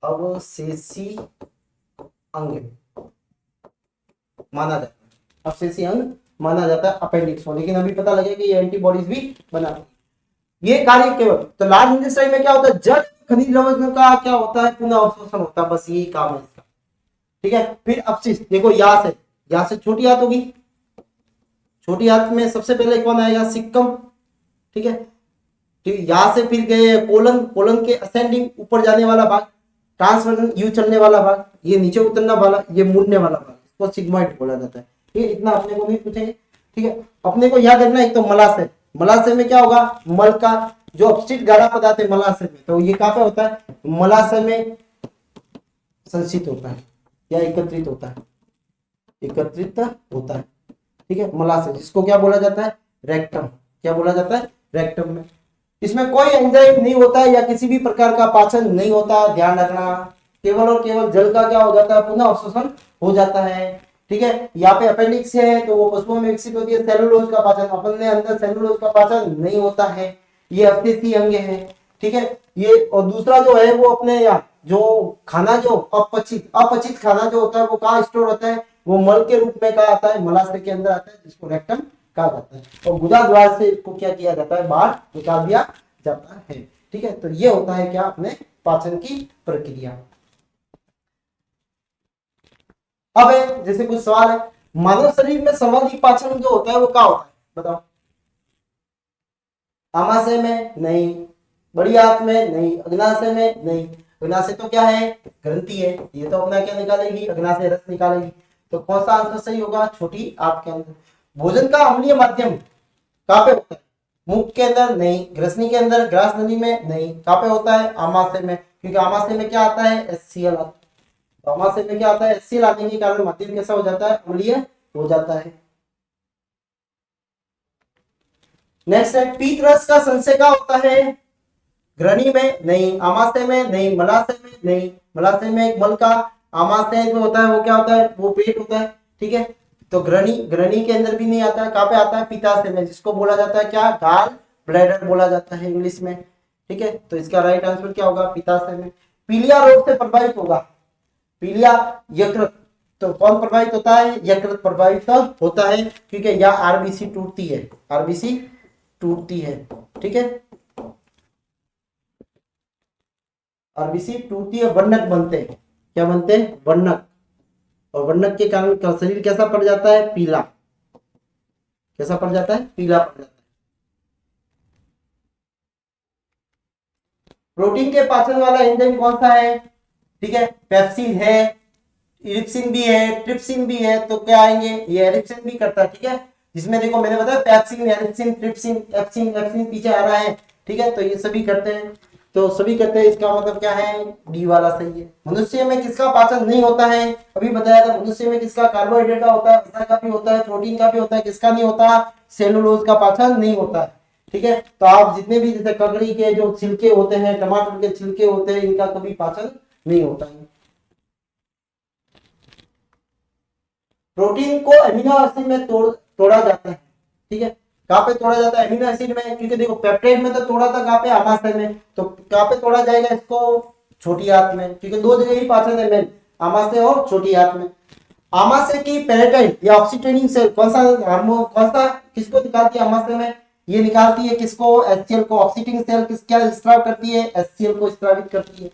अवशेषी अंग माना जाता है, अवशेषी अंग माना जाता है अपेंडिक्स को, लेकिन अभी पता लगे कि ये एंटीबॉडीज भी बनाती है। ये कार्य केवल, तो लार्ज इंटेस्टाइन में क्या होता है, जल खनिज लवण का क्या होता है, पुनः अवशोषण होता है, बस यही काम है इसका, ठीक है। फिर अपशिष्ट, देखो यहाँ से छोटी आंत होगी, छोटी आंत में सबसे पहले कौन आएगा, सिक्कम, ठीक है। ठीक, यहाँ से फिर गए कोलन, कोलन के असेंडिंग ऊपर जाने वाला भाग, ट्रांसवर्जन यू चलने वाला भाग, ये नीचे उतरना वाला, ये मुड़ने वाला भाग, इसको सिग्मॉइड बोला जाता है, ठीक है। इतना अपने को नहीं पूछेंगे, ठीक है। अपने को याद रखना, एक तो मलाशय, मलाशय में क्या होगा, मल का जो अपशिष्ट गाढ़ा पदार्थ है मलाशय में, तो ये कहाँ पे होता है, मलाशय में संचित होता है या एकत्रित होता है, एकत्रित होता है, ठीक है। मलाशय, जिसको क्या बोला जाता है, रेक्टम, क्या बोला जाता है, रेक्टम में। इसमें कोई एंजाइम नहीं होता है या किसी भी प्रकार का पाचन नहीं होता, ध्यान रखना। केवल और केवल जल का क्या हो जाता है, पुनः अवशोषण हो जाता है, ठीक है। यहाँ पे अपेंडिक्स है तो वो पशुओं में विकसित होती है, सेलुलोज का पाचन, अपने अंदर सेलुलोज का पाचन नहीं होता है, ये अवशेषी अंग है, ठीक है। ये, और दूसरा जो है वो अपने यहाँ जो खाना, जो अपचित खाना जो होता है वो कहाँ स्टोर होता है, वो मल के रूप में कहा आता है, मलाशय के अंदर आता है, जिसको रेक्टम कहा जाता है, और गुदा द्वार से इसको क्या किया जाता है, बाहर निकाल दिया जाता है, ठीक है। तो ये होता है क्या, अपने पाचन की प्रक्रिया। अब जैसे कुछ सवाल है, मानव शरीर में सर्वाधिक पाचन जो होता है वो क्या होता है, बताओ। आमाशय में नहीं, बड़ी आंत में नहीं, अग्नाशय में नहीं। अग्नाशय तो क्या है, ग्रंथि है, ये तो अपना क्या निकालेगी, अग्नाशय रस निकालेगी, तो कौन सा आंसर सही होगा, छोटी आंत के अंदर। भोजन का अम्लीय माध्यम कहाँ पे होता है, मुख के अंदर नहीं, ग्रसनी के अंदर, ग्रास नली में नहीं, कहाँ पे होता है, आमाशय में, क्योंकि आमाशय में क्या आता है, HCl आता है, तो आमाशय में क्या आता है, HCl आने के कारण माध्यम कैसा हो जाता है, अम्लीय हो जाता है। नेक्स्ट है, पीत रस का संचय कहाँ होता है, ग्रहणी में नहीं, आमाशय में नहीं, मलाशय में नहीं। मलाशय में एक मल का, आमाशय में होता है वो क्या होता है, वो पेट होता है, ठीक है। तो ग्रहणी, ग्रहणी के अंदर भी नहीं आता है, कहाँ पे आता है, पित्ताशय में, जिसको बोला जाता है क्या, गाल ब्लैडर बोला जाता है इंग्लिश में, ठीक है। तो इसका राइट आंसर क्या होगा, पित्ताशय में। पीलिया रोग से प्रभावित होगा, पीलिया, यकृत, तो कौन प्रभावित होता है, यकृत प्रभावित होता है, क्योंकि यहाँ आरबीसी टूटती है, आरबीसी टूटती है, ठीक है। आरबीसी टूटती है, वर्णक बनते हैं, क्या बनते हैं, वर्णक, और वर्णक के कारण शरीर कैसा पड़ जाता है, पीला, कैसा पड़ जाता है, पीला पड़ जाता है। प्रोटीन के पाचन वाला एंजाइम कौन सा है, ठीक है, पेप्सिन है, इरिप्सिन भी है, ट्रिप्सिन भी है, तो क्या आएंगे, ये एरिप्सिन भी करता है, ठीक है। जिसमें देखो मैंने बताया पेप्सिन, एरिप्सिन, ट्रिप्सिन, एप्सिन, एप्सिन पीछे आ रहा है, ठीक है। तो ये सभी करते हैं, तो सभी करते हैं, इसका मतलब क्या है, डी वाला सही है। मनुष्य में किसका पाचन नहीं होता है, अभी बताया था, मनुष्य में किसका, कार्बोहाइड्रेट का होता है, वसा का भी होता है, प्रोटीन का भी होता है, किसका नहीं होता, सेलुलोज का पाचन नहीं होता है, ठीक है। तो आप जितने भी जैसे ककड़ी के जो छिलके होते हैं, टमाटर के छिलके होते हैं, इनका कभी पाचन नहीं होता है। प्रोटीन को अमीनो एसिड में तोड़ा जाता है, ठीक है। कहाँ पे तोड़ा जाता है? अमीनो एसिड में, क्योंकि देखो पेप्टाइड में तो तोड़ा था कहाँ पे? आमाशय में। तो कहाँ पे तोड़ा जाएगा इसको? छोटी आंत में, क्योंकि दो जगह ही पाचन है मेन, आमाशय और छोटी आंत में। आमाशय की पेलेटाइड या ऑक्सीटेनिंग सेल कौन सा हार्मोन, कौन सा किसको निकालती है आमाशय में? ये निकालती है किसको? एचसीएल को। ऑक्सीटेनिंग सेल किस क्या स्त्राव करती है? एचसीएल को स्त्रावित करती है।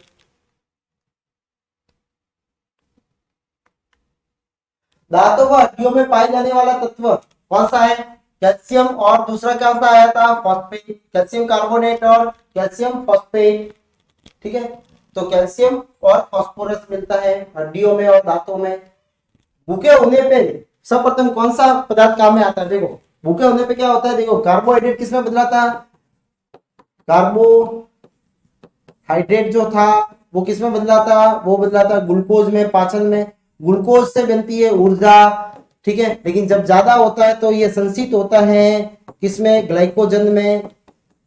दांतों व हड्डियों में पाए जाने वाला तत्व कौन सा है? कैल्शियम, और दूसरा क्या सा आया था? फॉस्फेट, कैल्शियम कार्बोनेट और कैल्शियम फॉस्फेट। ठीक है, तो कैल्शियम और फास्फोरस मिलता है हड्डियों में और दांतों में। भूखे होने पे सर्वप्रथम कौन सा पदार्थ काम में आता है? देखो भूखे होने पे क्या होता है, देखो कार्बोहाइड्रेट किसमें बदलाता है? कार्बोहाइड्रेट जो था वो किसमें बदला था? वो बदला था ग्लूकोज में, पाचन में। ग्लूकोज से बनती है ऊर्जा, ठीक है, लेकिन जब ज्यादा होता है तो ये संचित होता है किसमें? ग्लाइकोजन में।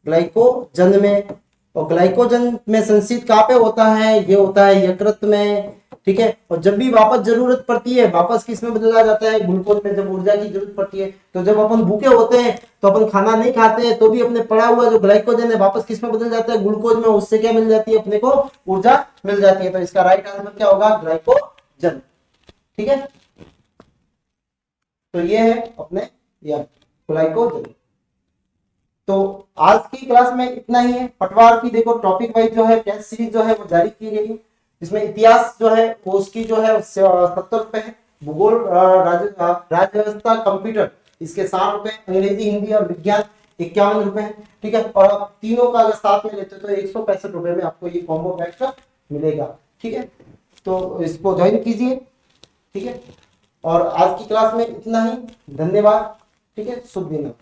ग्लाइकोजन में, और ग्लाइकोजन में संचित कहाँ पे होता है? ये होता है यकृत में। ठीक है, और जब भी वापस जरूरत पड़ती है वापस किस में बदला जाता है? ग्लूकोज में, जब ऊर्जा की जरूरत पड़ती है। तो जब अपन भूखे होते हैं तो अपन खाना नहीं खाते हैं, तो भी अपने पड़ा हुआ जो ग्लाइकोजन है वापस किस में बदल जाता है? ग्लूकोज में। उससे क्या मिल जाती है अपने को? ऊर्जा मिल जाती है। तो इसका राइट आंसर क्या होगा? ग्लाइकोजन। ठीक है, तो ये है अपने ग्लाइकोजन। तो आज की क्लास में इतना ही है। पटवार की देखो टॉपिक वाइज जो है टेस्ट सीरीज जो है वो जारी की गई है। इसमें इतिहास जो है वो उसकी जो है 70 रुपए है। भूगोल राज्य व्यवस्था कंप्यूटर इसके 60 रुपए, अंग्रेजी हिंदी और विज्ञान 51 रुपए है। ठीक है, और आप तीनों का अगर साथ में लेते हो तो 165 रुपए में आपको ये कॉम्बो पैक मिलेगा। ठीक है, तो इसको ज्वाइन कीजिए। ठीक है, और आज की क्लास में इतना ही। धन्यवाद। ठीक है, शुभ दिन।